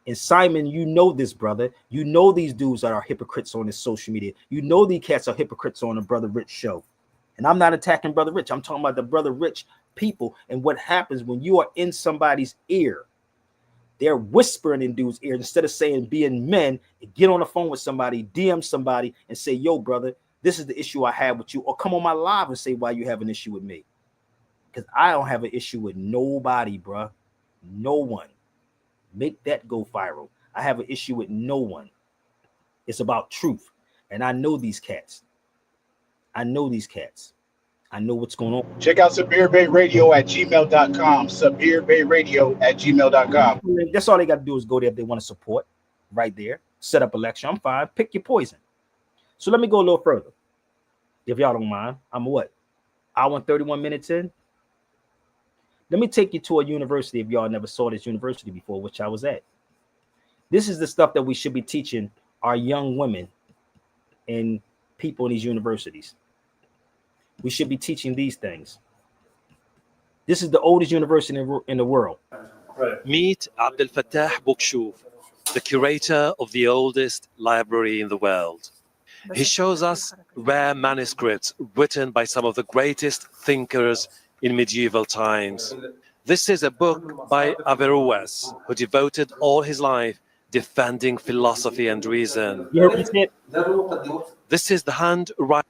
And Simon, you know this, brother. You know these dudes that are hypocrites on this social media. You know these cats are hypocrites on the Brother Rich show. And I'm not attacking Brother Rich. I'm talking about the Brother Rich people and what happens when you are in somebody's ear. They're whispering in dudes' ear instead of saying, being men, get on the phone with somebody, DM somebody, and say, yo, brother, this is the issue I have with you. Or come on my live and say why you have an issue with me. Because I don't have an issue with nobody, bruh. No one. Make that go viral. I have an issue with no one. It's about truth. And I know these cats. I know these cats. I know what's going on. Check out SabirBayRadio@gmail.com. SabirBayRadio@gmail.com. That's all they got to do is go there if they want to support. Right there. Set up a lecture. I'm fine. Pick your poison. So let me go a little further. If y'all don't mind. I'm what? Hour and 31 minutes in. Let me take you to a university if y'all never saw this university before, which I was at. This is the stuff that we should be teaching our young women and people in these universities. We should be teaching these things. This is the oldest university in the world. Meet Abdel Fattah Boukshuf, the curator of the oldest library in the world. He shows us rare manuscripts written by some of the greatest thinkers in medieval times. This is a book by Averroes, who devoted all his life defending philosophy and reason. You heard what he said? This is the handwriting.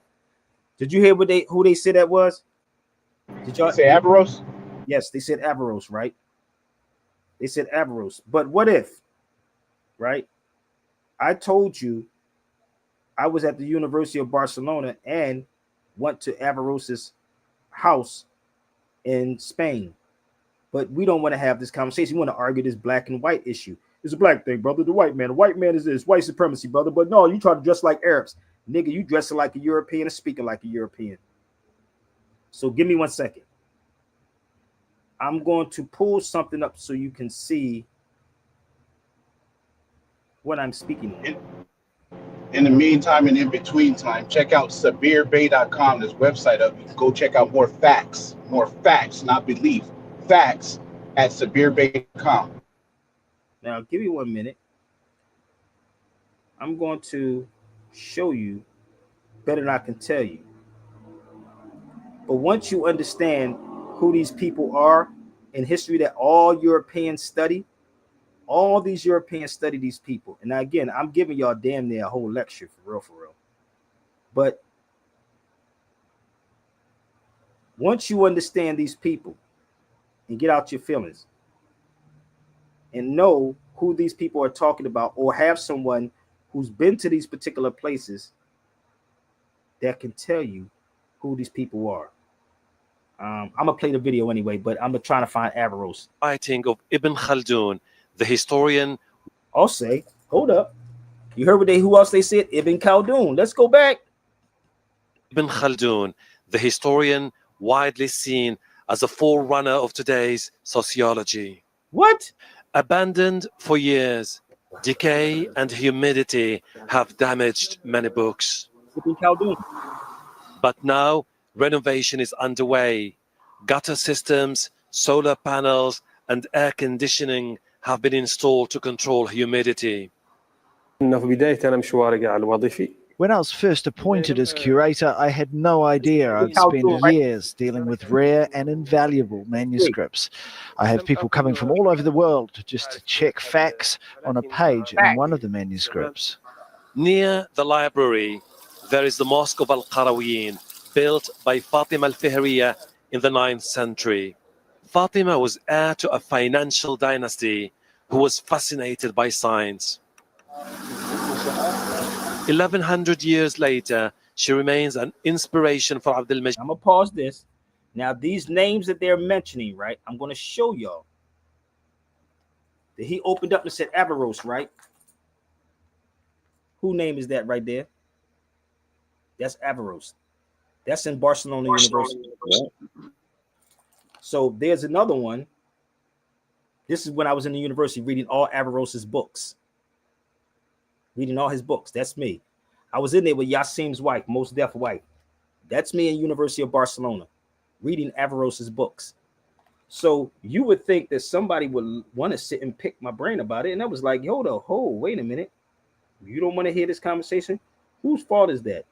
Did you hear who they said that was? Did y'all say Averroes? Yes, they said Averroes, right? They said Averroes. But what if, right? I told you I was at the University of Barcelona and went to Averroes' house in Spain. But we don't want to have this conversation. We want to argue this black and white issue. It's a black thing, brother. The white man is this white supremacy, brother. But no, you try to dress like Arabs. Nigga, you dressing like a European and speaking like a European. So give me 1 second. I'm going to pull something up so you can see what I'm speaking of. In the meantime and in between time, check out SabirBay.com, this website up. You can go check out more facts, not belief. Facts at SabirBay.com. Now, give me 1 minute. I'm going to show you better than I can tell you. But once you understand who these people are in history that all Europeans study, all these Europeans study these people. And now again, I'm giving y'all damn near a whole lecture for real. But once you understand these people and get out your feelings and know who these people are talking about, or have someone who's been to these particular places that can tell you who these people are. I'm gonna play the video anyway, but I'm trying to find Averroes. Writing of Ibn Khaldun, the historian. I'll say, hold up. You heard who else they said? Ibn Khaldun. Let's go back. Ibn Khaldun, the historian widely seen as a forerunner of today's sociology. What? Abandoned for years, decay and humidity have damaged many books. Ibn Khaldun. But now renovation is underway. Gutter systems, solar panels, and air conditioning have been installed to control humidity. When I was first appointed as curator, I had no idea I'd spend years dealing with rare and invaluable manuscripts. I have people coming from all over the world just to check facts on a page in one of the manuscripts. Near the library, there is the Mosque of Al-Qarawiyyin, built by Fatima al-Fihriya in the 9th century. Fatima was heir to a financial dynasty who was fascinated by science. 1100 years later, she remains an inspiration for Abdul Majid. I'm gonna pause this. Now, these names that they're mentioning, right? I'm gonna show y'all that he opened up and said Averroes, right? Who name is that right there? That's Averroes. That's in Barcelona University. So there's another one. This is when I was in the university reading all Averroes' books. Reading all his books. That's me. I was in there with Yassim's wife, Most Deaf Wife. That's me in University of Barcelona, reading Averroes' books. So you would think that somebody would want to sit and pick my brain about it. And I was like, wait a minute. You don't want to hear this conversation? Whose fault is that?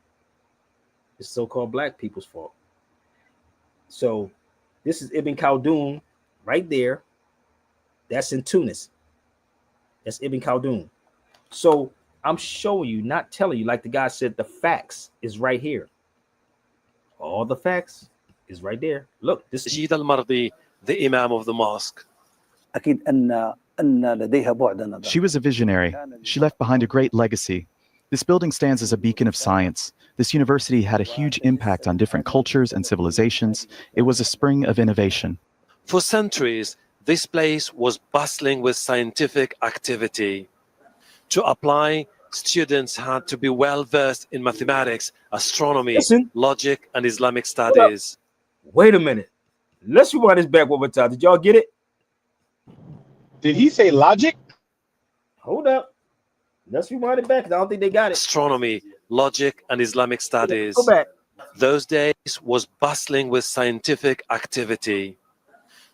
It's so-called black people's fault. So this is Ibn Khaldun right there. That's in Tunis. That's Ibn Khaldun. So I'm showing you, not telling you, like the guy said, the facts is right here. All the facts is right there. Look, this is Majid al-Mardi, the Imam of the mosque. She was a visionary. She left behind a great legacy. This building stands as a beacon of science. This university had a huge impact on different cultures and civilizations. It was a spring of innovation. For centuries, this place was bustling with scientific activity. To apply, students had to be well versed in mathematics, astronomy, logic, and Islamic studies. Wait a minute. Let's rewind this back one more time. Did y'all get it? Did he say logic? Hold up. Let's rewind it back because I don't think they got it. Astronomy, logic, and Islamic studies. Go back. Those days was bustling with scientific activity.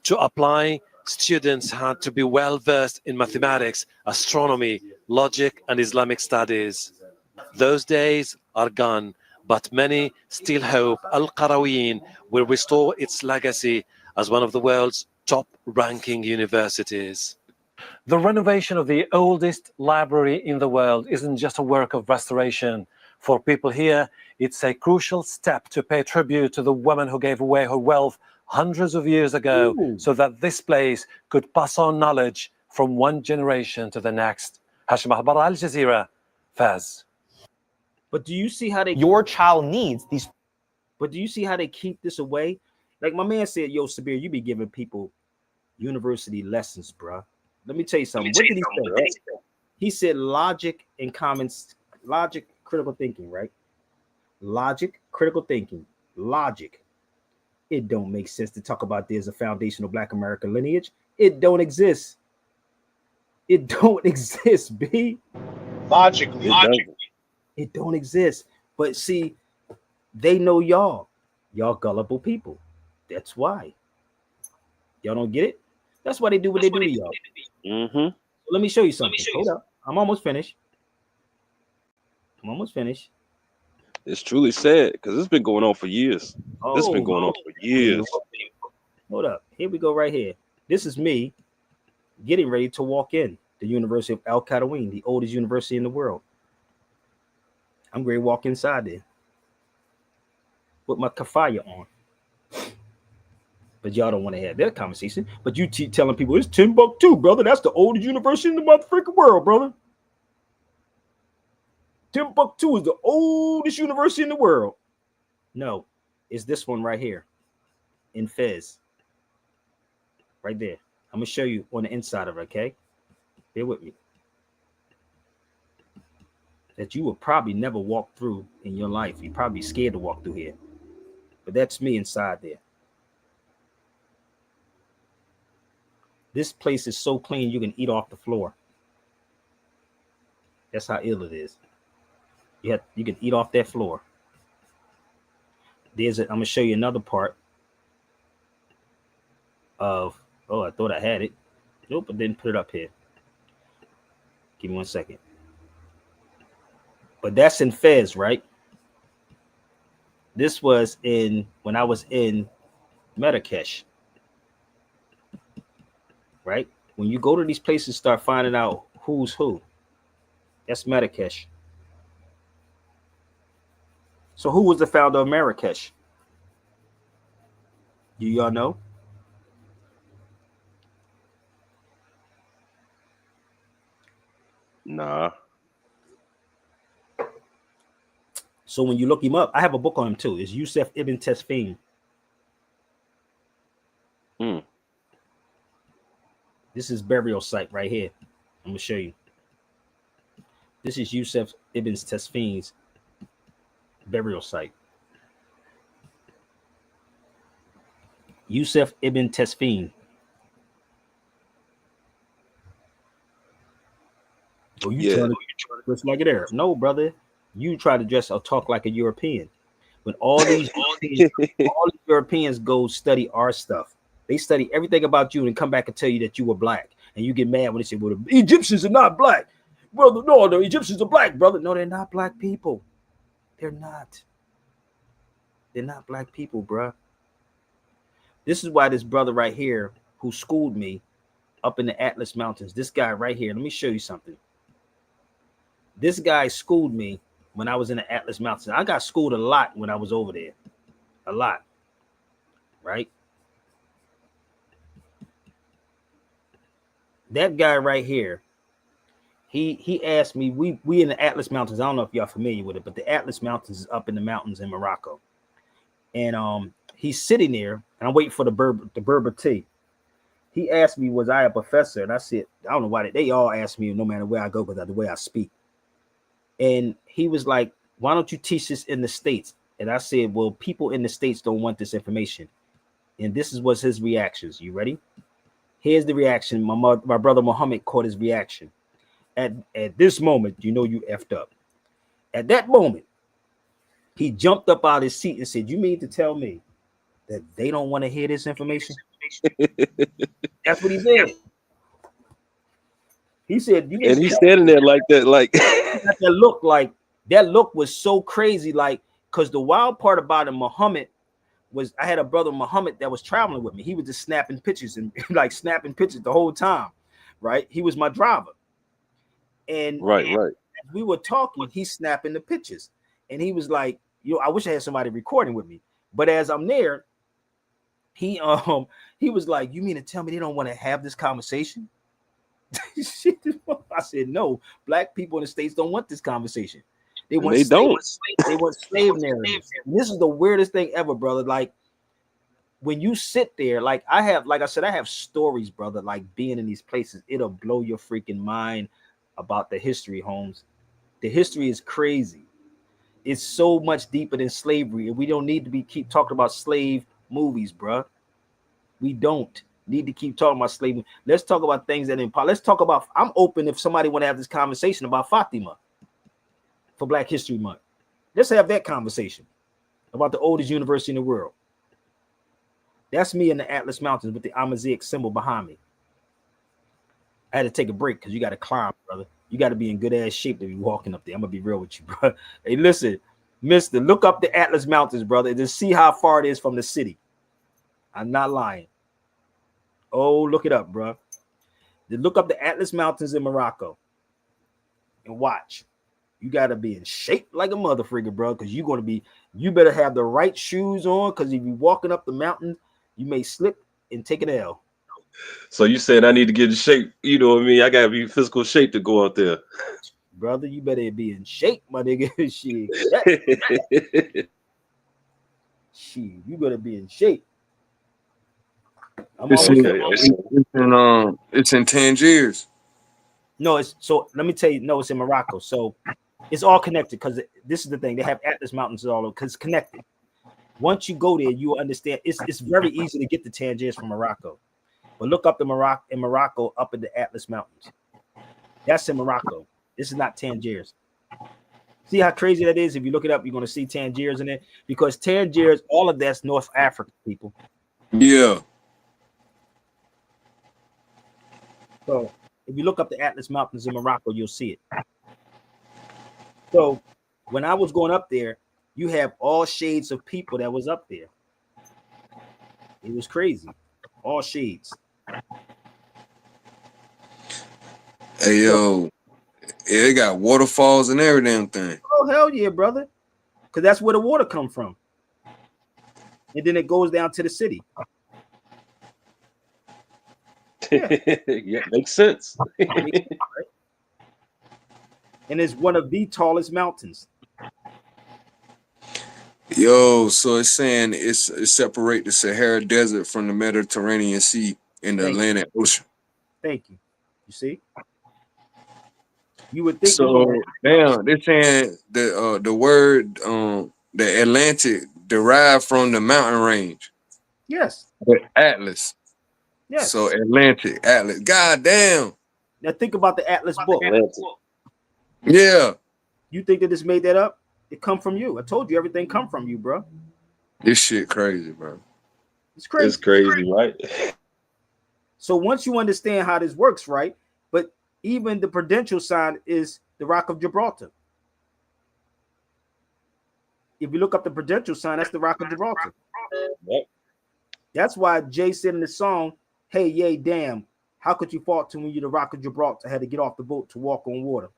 To apply, students had to be well versed in mathematics, astronomy, logic, and Islamic studies. Those days are gone, but many still hope Al-Qarawiyyin will restore its legacy as one of the world's top-ranking universities. The renovation of the oldest library in the world isn't just a work of restoration. For people here, it's a crucial step to pay tribute to the woman who gave away her wealth hundreds of years ago so that this place could pass on knowledge from one generation to the next. Hashim Ahbar, Al Jazeera, Faz. But do you see how they... Your child needs these... But do you see how they keep this away? Like my man said, yo, Sabir, you be giving people university lessons, bruh. Let me tell you something. What did he say, right? He said logic and logic, critical thinking, right? Logic, critical thinking, logic. It don't make sense to talk about there's a foundational Black American lineage. It don't exist. It don't exist, B. Logically. It don't exist. But see, they know y'all gullible people. That's why. Y'all don't get it? That's why they do what they do to y'all. Mm-hmm. So let me show you something. Hold up. I'm almost finished. It's truly sad because it's been going on for years. This has been going on for years. Hold up. Here we go right here. This is me getting ready to walk in the University of Al Qadawin, the oldest university in the world. I'm ready to walk inside there with my kafaya on. But y'all don't want to have that conversation. But you telling people it's Timbuktu, brother. That's the oldest university in the motherfucking world, brother. Timbuktu is the oldest university in the world. No, it's this one right here in Fez. Right there. I'm going to show you on the inside of it, okay? Bear with me. That you will probably never walk through in your life. You're probably scared to walk through here. But that's me inside there. This place is so clean you can eat off the floor. That's how ill it is. You can eat off that floor. I'm going to show you another part of, I thought I had it. Nope, I didn't put it up here. Give me 1 second. But that's in Fez, right? This was when I was in Marrakesh. Right? When you go to these places, start finding out who's who. That's Marrakesh. So who was the founder of Marrakesh? Do y'all know? Nah. So when you look him up, I have a book on him too. It's Yusuf Ibn Tesfin. This is burial site right here. I'm going to show you. This is Yusuf Ibn Tesfin's burial site. Yusuf Ibn Tesfin. Oh, you trying to dress like an Arab? No, brother. You try to dress or talk like a European. When all these Europeans go study our stuff, they study everything about you and come back and tell you that you were black. And you get mad when they say, well, the Egyptians are not black. Brother, no, the Egyptians are black, brother. No, they're not black people. They're not. They're not black people, bruh. This is why this brother right here who schooled me up in the Atlas Mountains, this guy right here, let me show you something. This guy schooled me when I was in the Atlas Mountains. I got schooled a lot when I was over there. A lot. Right? That guy right here, he asked me, we in the Atlas Mountains. I don't know if y'all familiar with it, but the Atlas Mountains is up in the mountains in Morocco. And he's sitting there, and I'm waiting for the Berber tea. He asked me, was I a professor? And I said, I don't know why they all ask me no matter where I go, because of the way I speak. And he was like, why don't you teach this in the States? And I said, well, people in the States don't want this information. And this was his reactions. You ready? Here's the reaction. My brother Muhammad caught his reaction. At this moment, you know you effed up. At that moment, he jumped up out of his seat and said, you mean to tell me that they don't want to hear this information? That's what he said. He said, you and he's standing there like that, like that look was so crazy, like, because the wild part about him, Muhammad, was I had a brother Muhammad that was traveling with me. He was just snapping pictures and like snapping pictures the whole time, right? He was my driver. And right. As we were talking, he's snapping the pictures. And he was like, I wish I had somebody recording with me. But as I'm there, he was like, you mean to tell me they don't want to have this conversation? I said, no, black people in the States don't want this conversation. They want slave narratives. And this is the weirdest thing ever, brother. Like when you sit there, like I have stories, brother, like being in these places, it'll blow your freaking mind about the history, Holmes. The history is crazy. It's so much deeper than slavery. And we don't need to keep talking about slave movies, bro. We don't need to keep talking about slavery. Let's talk about things that empower. Let's talk about, I'm open if somebody want to have this conversation about Fatima for Black History Month. Let's have that conversation about the oldest university in the world. That's me in the Atlas Mountains with the Amazigh symbol behind me. I had to take a break because you got to climb, brother. You got to be in good ass shape to be walking up there. I'm going to be real with you, bro. Hey, listen, Mister, look up the Atlas Mountains, brother, and just see how far it is from the city. I'm not lying. Oh, look it up, bro. Then look up the Atlas Mountains in Morocco and watch. You gotta be in shape like a mother frigger, bro, because you better have the right shoes on, because if you're walking up the mountain, you may slip and take an L. So you said I need to get in shape. You know what I mean? I gotta be in physical shape to go out there. Brother, you better be in shape, my nigga. Shit. Shit, you better be in shape. It's in Tangiers. No, it's so let me tell you, no, it's in Morocco. So it's all connected, because this is the thing. They have Atlas Mountains all over, because it's connected. Once you go there, you understand it's very easy to get to Tangiers from Morocco. But look up Morocco up in the Atlas Mountains. That's in Morocco. This is not Tangiers. See how crazy that is? If you look it up, you're going to see Tangiers in it, because Tangiers, all of that's North Africa, people. Yeah. So if you look up the Atlas Mountains in Morocco, you'll see it. So when I was going up there, you have all shades of people that was up there. It was crazy. All shades. Hey, yo. Yeah, they got waterfalls and every damn thing. Oh, hell yeah, brother. Because that's where the water come from. And then it goes down to the city. Yeah, yeah, makes sense. And it's one of the tallest mountains. Yo, so it's saying it separate the Sahara Desert from the Mediterranean Sea and the Atlantic Ocean. Thank you. You see? You would think so. Damn, they're saying the word the Atlantic derived from the mountain range. Yes. The Atlas. Yes. So Atlantic, Atlas. God damn. Now think about the Atlas book. Yeah. You think that this made that up? It come from you. I told you everything come from you, bro. This shit crazy, bro. It's crazy. It's crazy, right? So once you understand how this works, right? But even the prudential sign is the Rock of Gibraltar. If you look up the prudential sign, that's the Rock of Gibraltar. Yep. That's why Jay said in the song, "Hey, yay, damn, how could you fault to when you're the Rock of Gibraltar? Had to get off the boat to walk on water."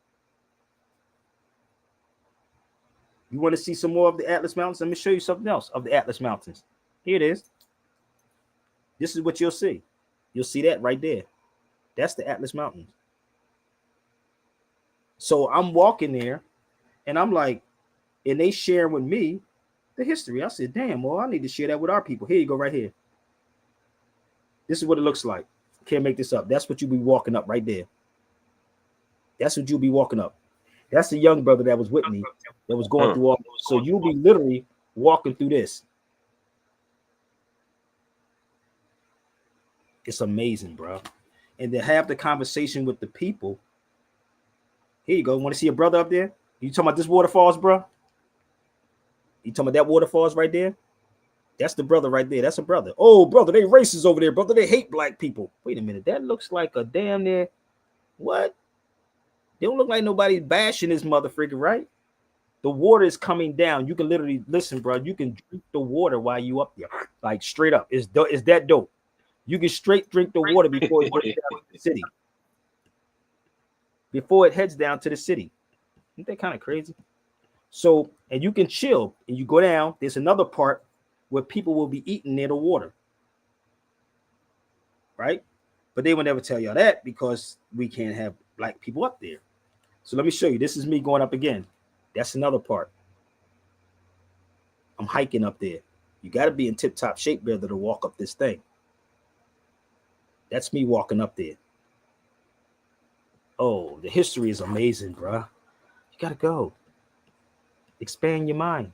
You want to see some more of the Atlas Mountains? Let me show you something else of the Atlas Mountains. Here it is. This is what you'll see. You'll see that right there. That's the Atlas Mountains. So I'm walking there, and I'm like, and they sharing with me the history. I said, damn, well, I need to share that with our people. Here you go, right here. This is what it looks like. Can't make this up. That's what you'll be walking up right there. That's what you'll be walking up. That's the young brother that was with me that was going through all this. So you'll be literally walking through this. It's amazing, bro. And to have the conversation with the people. Here you go. Want to see a brother up there? You talking about this waterfalls, bro? You talking about that waterfalls right there? That's the brother right there. That's a brother. Oh, brother, they racist over there, brother. They hate black people. Wait a minute. That looks like a damn near what? They don't look like nobody's bashing this motherfucker, right? The water is coming down. You can literally listen, bro. You can drink the water while you up there, like straight up. It's that dope. You can straight drink the water before it goes down to the city. Before it heads down to the city. Isn't that kind of crazy? So, and you can chill and you go down. There's another part where people will be eating near the water. Right? But they will never tell y'all that because we can't have black people up there. So let me show you. This is me going up again. That's another part. I'm hiking up there. You got to be in tip-top shape, brother, to walk up this thing. That's me walking up there. Oh, the history is amazing, bro. You got to go. Expand your mind.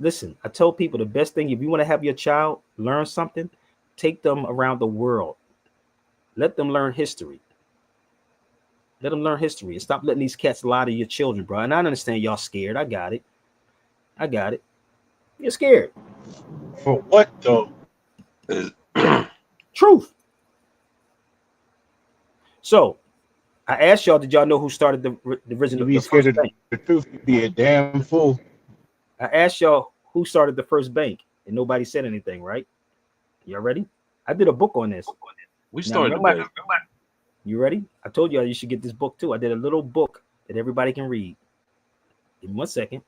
Listen, I tell people the best thing, if you want to have your child learn something, take them around the world. Let them learn history. Let them learn history and stop letting these cats lie to your children, bro. And I understand y'all scared. I got it. You're scared. For what, though? Truth. So, I asked y'all, did y'all know who started the original? You be scared of the truth, you be a damn fool. I asked y'all who started the first bank, and nobody said anything, right? Y'all ready? I did a book on this. We started the bank. You ready? I told y'all you should get this book too. I did a little book that everybody can read. Give me 1 second.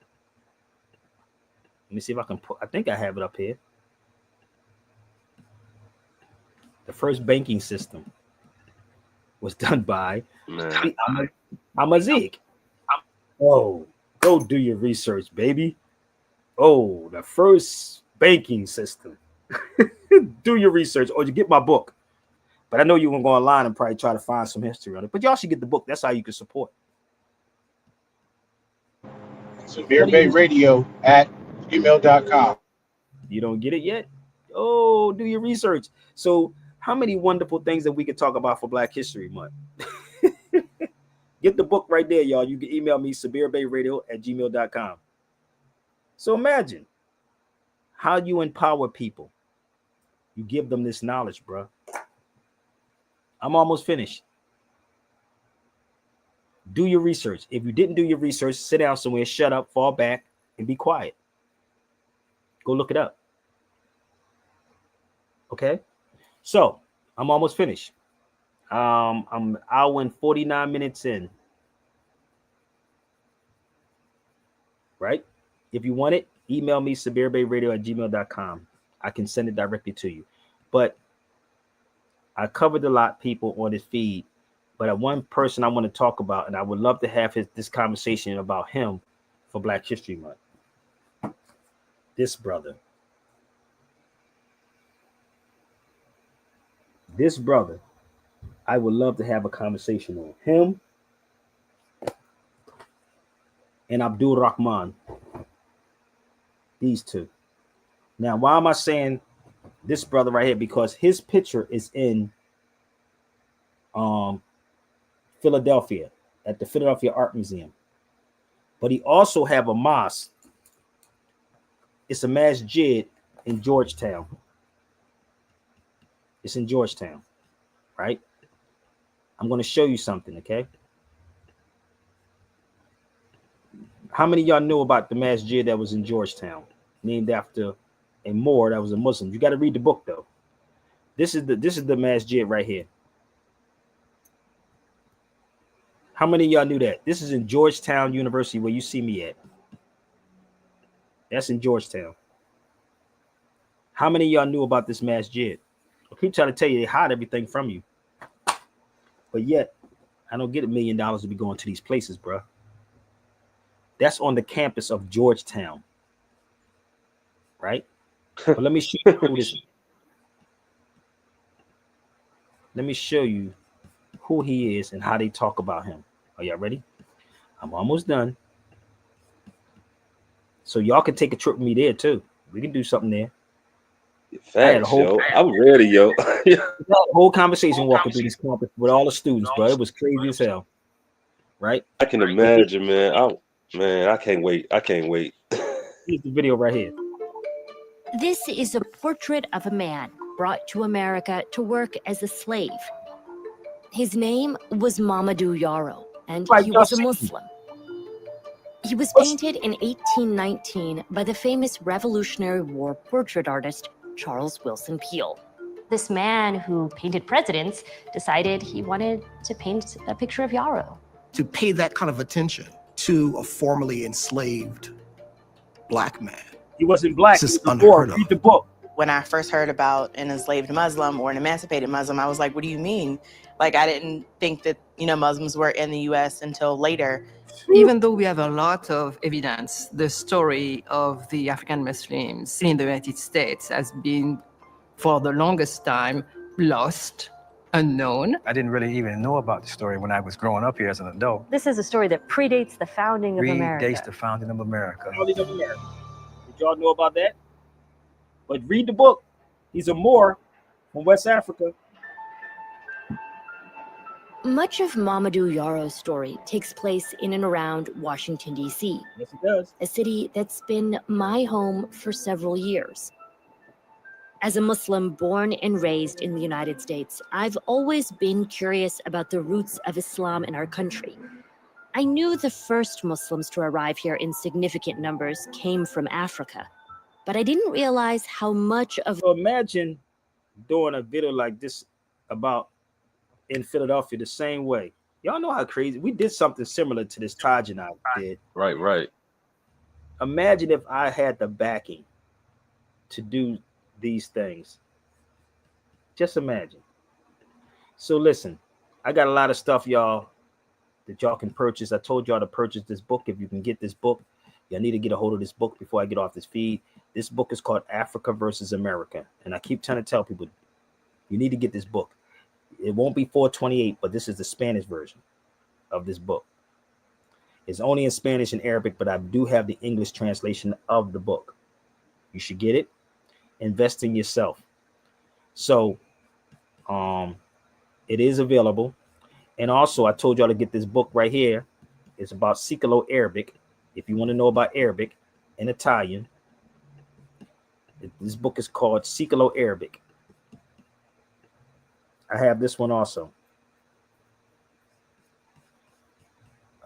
Let me see if I can put. I think I have it up here. The first banking system was done by Amazigh. Oh, go do your research, baby. Oh, the first banking system. Do your research, or you get my book. But I know you're gonna go online and probably try to find some history on it. But y'all should get the book. That's how you can support. Severe Bay Radio at gmail.com. You don't get it yet? Oh, do your research. So, how many wonderful things that we could talk about for Black History Month? Get the book right there, y'all. You can email me, SabirBayRadio@gmail.com. So imagine how you empower people. You give them this knowledge, bro. I'm almost finished. Do your research. If you didn't do your research, sit down somewhere, shut up, fall back, and be quiet. Go look it up. Okay? So, I'm almost finished. I'm an hour and 49 minutes in. Right? If you want it, email me, SabirBayRadio@gmail.com. I can send it directly to you. But I covered a lot, people, on this feed. But one person I want to talk about, and I would love to have this conversation about him for Black History Month. This brother. This brother, I would love to have a conversation on him and Abdul Rahman. These two. Now, why am I saying this brother right here? Because his picture is in Philadelphia at the Philadelphia Art Museum. But he also have a mosque. It's a masjid in Georgetown. It's in Georgetown, right? I'm going to show you something, okay? How many of y'all knew about the masjid that was in Georgetown, named after a Moor that was a Muslim? You got to read the book though. This is the masjid right here. How many of y'all knew that? This is in Georgetown University, where you see me at. That's in Georgetown. How many of y'all knew about this masjid? I keep trying to tell you they hide everything from you, but yet I don't get $1 million to be going to these places, bro. That's on the campus of Georgetown, right? But let me show you who this. Let me show you who he is and how they talk about him. Are y'all ready? I'm almost done. So y'all can take a trip with me there too. We can do something there. Thanks, yo. I'm ready, yo. The whole conversation walking through this campus with all the students, bro. It was crazy as hell. Right? I can imagine, man. I can't wait. I can't wait. Here's the video right here. This is a portrait of a man brought to America to work as a slave. His name was Mamadou Yarrow, and he was a Muslim. He was painted in 1819 by the famous Revolutionary War portrait artist Charles Wilson Peale. This man who painted presidents decided he wanted to paint a picture of Yarrow. To pay that kind of attention to a formerly enslaved black man. He wasn't black. This is unheard of. Read the book. When I first heard about an enslaved Muslim or an emancipated Muslim, I was like, what do you mean? Like, I didn't think that, Muslims were in the U.S. until later. Even though we have a lot of evidence, the story of the African Muslims in the United States has been, for the longest time, lost, unknown. I didn't really even know about the story when I was growing up here as an adult. This is a story that predates the founding of America. Predates the founding of America. Founding of America. Did y'all know about that? But read the book. He's a Moor from West Africa. Much of Mamadou Yarrow's story takes place in and around Washington, D.C. Yes, it does. A city that's been my home for several years. As a Muslim born and raised in the United States, I've always been curious about the roots of Islam in our country. I knew the first Muslims to arrive here in significant numbers came from Africa, but I didn't realize how much of... So imagine doing a video like this about in Philadelphia the same way. Y'all know how crazy. We did something similar to this Taj and I did. Right. Imagine if I had the backing to do these things. Just imagine. So listen, I got a lot of stuff, y'all, that y'all can purchase. I told y'all to purchase this book. If you can get this book, y'all need to get a hold of this book before I get off this feed. This book is called Africa versus America. And I keep trying to tell people, you need to get this book. It won't be $4.28, but this is the Spanish version of this book. It's only in Spanish and Arabic, but I do have the English translation of the book. You should get it. Invest in yourself. So it is available. And also, I told y'all to get this book right here. It's about Sikalo Arabic. If you want to know about Arabic and Italian, this book is called Sikalo Arabic. I have this one also.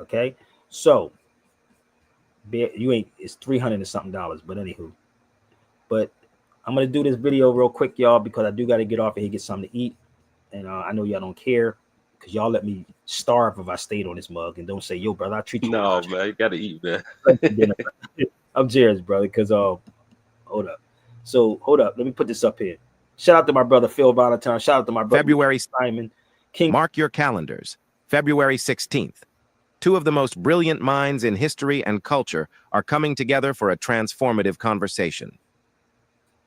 Okay, so it's $300 and something, but anywho. But I'm gonna do this video real quick, y'all, because I do got to get off and here, get something to eat. And I know y'all don't care because y'all let me starve if I stayed on this mug and don't say, yo, brother, I treat you. No, man, you gotta eat, man. I'm serious, brother, because hold up. So hold up, let me put this up here. Shout out to my brother Phil Valentine. Shout out to my brother February Simon King. Mark your calendars. February 16th. Two of the most brilliant minds in history and culture are coming together for a transformative conversation.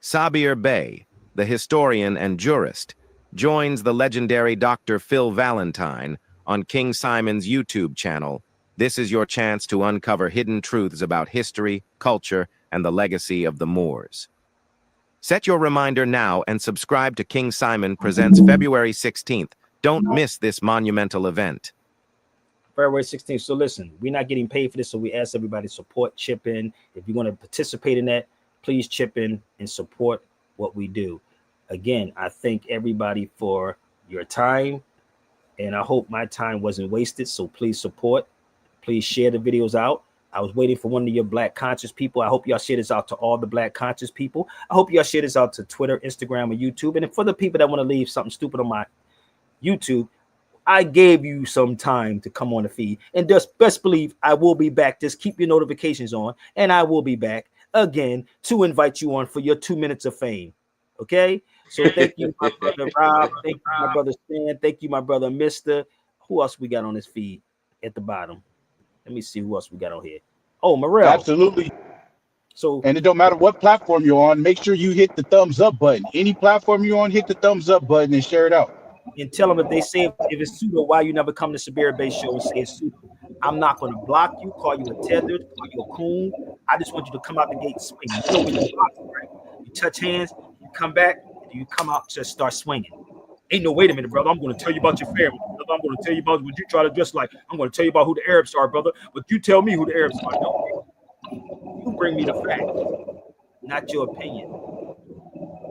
Sabir Bey, the historian and jurist, joins the legendary Dr. Phil Valentine on King Simon's YouTube channel. This is your chance to uncover hidden truths about history, culture, and the legacy of the Moors. Set your reminder now and subscribe to King Simon Presents February 16th. Don't miss this monumental event. February 16th. So listen, we're not getting paid for this, so we ask everybody to support, chip in. If you want to participate in that, please chip in and support what we do. Again, I thank everybody for your time, and I hope my time wasn't wasted. So please support. Please share the videos out. I was waiting for one of your Black conscious people. I hope y'all share this out to all the Black conscious people. I hope y'all share this out to Twitter, Instagram, or YouTube. And for the people that want to leave something stupid on my YouTube, I gave you some time to come on the feed. And just best believe I will be back. Just keep your notifications on, and I will be back again to invite you on for your 2 minutes of fame. Okay? So thank you, my brother Rob. Thank you, my brother Stan. Thank you, my brother Mr. Who else we got on this feed at the bottom? Let me see who else we got on here. Oh, Morel. Absolutely. So, and it don't matter what platform you're on, make sure you hit the thumbs up button. Any platform you're on, hit the thumbs up button and share it out. And tell them if they say if it's pseudo, why you never come to Sabir Bay show and say it's pseudo. I'm not going to block you, call you a tethered, call you a coon. I just want you to come out the gate and swing. You know when you block, right? You touch hands, you come back, and you come out to start swinging. Ain't no, wait a minute, brother. I'm going to tell you about your family. Brother. I'm going to tell you about what you try to dress like. I'm going to tell you about who the Arabs are, brother. But you tell me who the Arabs are. No, you bring me the facts, not your opinion.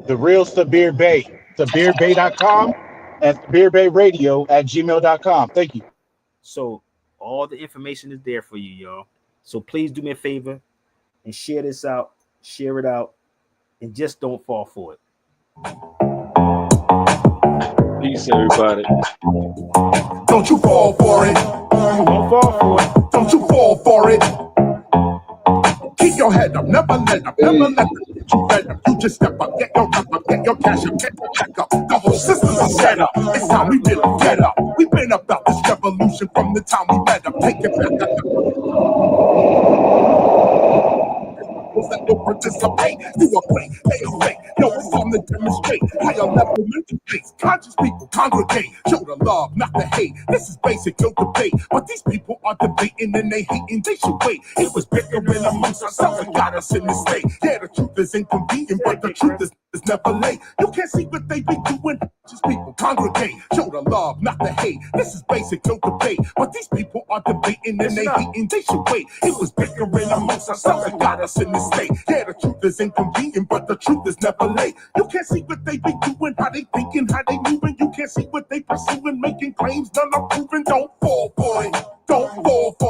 The real Sabir Bey. SabirBey.com and SabirBeyRadio@gmail.com. Thank you. So all the information is there for you, y'all. So please do me a favor and share this out, share it out, and just don't fall for it. Peace, everybody. Don't you fall for it. Don't fall for it. Don't you fall for it. Keep your head up, never let up, never let them get you fed up. You just step up, get your cup up, get your cash up, get your check up. The whole system's a setup. It's time we really get up. We've been about this revolution from the time we met up. Take it back that don't participate, do a play, they a fake. Yo, it's time to demonstrate higher level mental states. Conscious people congregate, show the love, not the hate. This is basic, no debate. But these people are debating and they hating, they should wait. It was bickering amongst ourselves and got us in this state. Yeah, the truth is inconvenient, but the truth is never late. You can't see what they be doing. Just people congregate, show the love, not the hate. This is basic, no debate. But these people are debating and they hating, they should wait. It was bickering amongst ourselves and got us in this state. Yeah, the truth is inconvenient, but the truth is never late. You can't see what they be doing, how they thinking, how they moving. You can't see what they pursuing, making claims none are proven. Don't fall for it. Don't fall for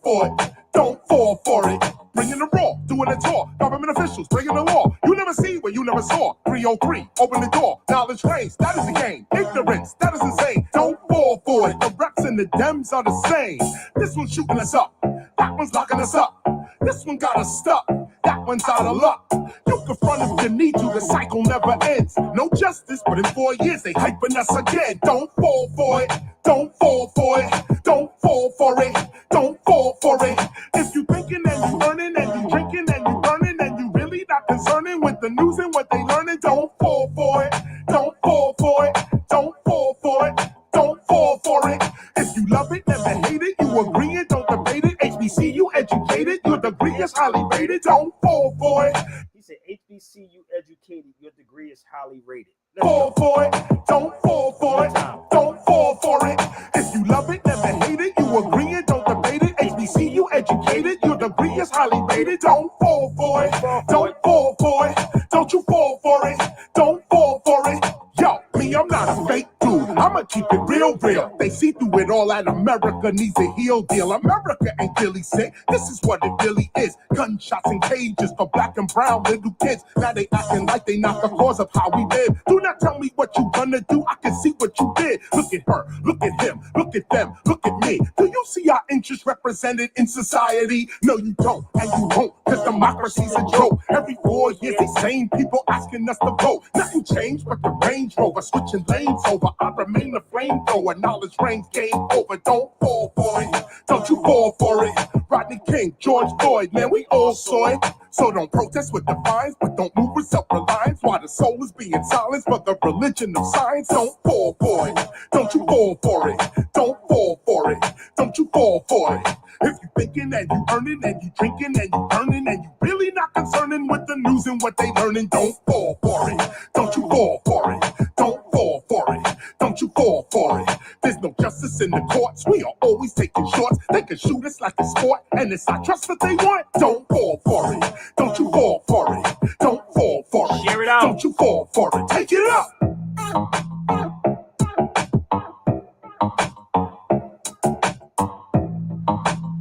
for it. Don't fall for it. Bringing the raw, doing a tour. Government officials breaking the law. You never see what you never saw. 303, open the door. Knowledge reigns, that is the game. Ignorance, that is insane. Don't fall for it. The reps and the Dems are the same. This one's shooting us up. That one's locking us up. This one got us stuck. That one's out of luck. You can front if you need to. The cycle never ends. No justice, but in 4 years they hyping us again. Don't fall for it. Don't fall for it. Don't fall for it. Don't fall for it. If you thinking and you learning and you drinking and you burning and you really not concerning with the news and what they learning, don't fall for it. Don't fall for it. Don't fall for it. Don't fall for it. If you love it, never hate it. You agree it, don't debate it. HBCU educated, your degree is highly rated. Don't fall for it. He said HBCU educated, your degree is highly rated. Fall for it. Don't fall for it. Don't fall for it. If you love it, never hate it. You agree it, don't debate it. HBCU educated, your degree is highly rated. Don't fall for it. Don't fall for it. Don't you fall for it. Don't fall for it. Yo, me, I'm not a fake dude. I'ma keep it real. They see through it all that America needs a heel deal. America ain't really sick. This is what it really is. Gunshots and cages for black and brown little kids. Now they acting like they not the cause of how we live. Do not tell me what you gonna do. I can see what you did. Look at her. Look at him. Look at them. Look at me. Do you see our interests represented in society? No, you don't. And you won't. Cause democracy's a joke. Every 4 years, they same people asking us to vote. Nothing changed but the Range Rover switching lanes over. I remain a flamethrower. Knowledge reigns, game over. Don't fall for it. Don't you fall for it. Rodney King, George Floyd, man, we all saw it. So don't protest with defiance, but don't move with self-reliance. While the soul is being silenced for the religion of science. Don't fall for it. Don't you fall for it. Don't fall for it. Don't you fall for it. If you thinking and you earning and you drinking and you burning and you really not concerning with the news and what they learning, don't fall for it. Don't you fall for it. Don't fall for it. Don't you fall for it. There's no justice in the courts. We are always taking shorts. They can shoot us like a sport, and it's our trust that they want. Don't fall for it. Don't you fall for it. Don't fall for it. Share it out. Don't you fall for it. Take it up.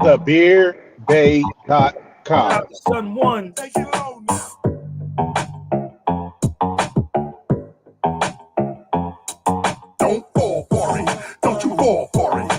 TheBeerBay.com. Son one.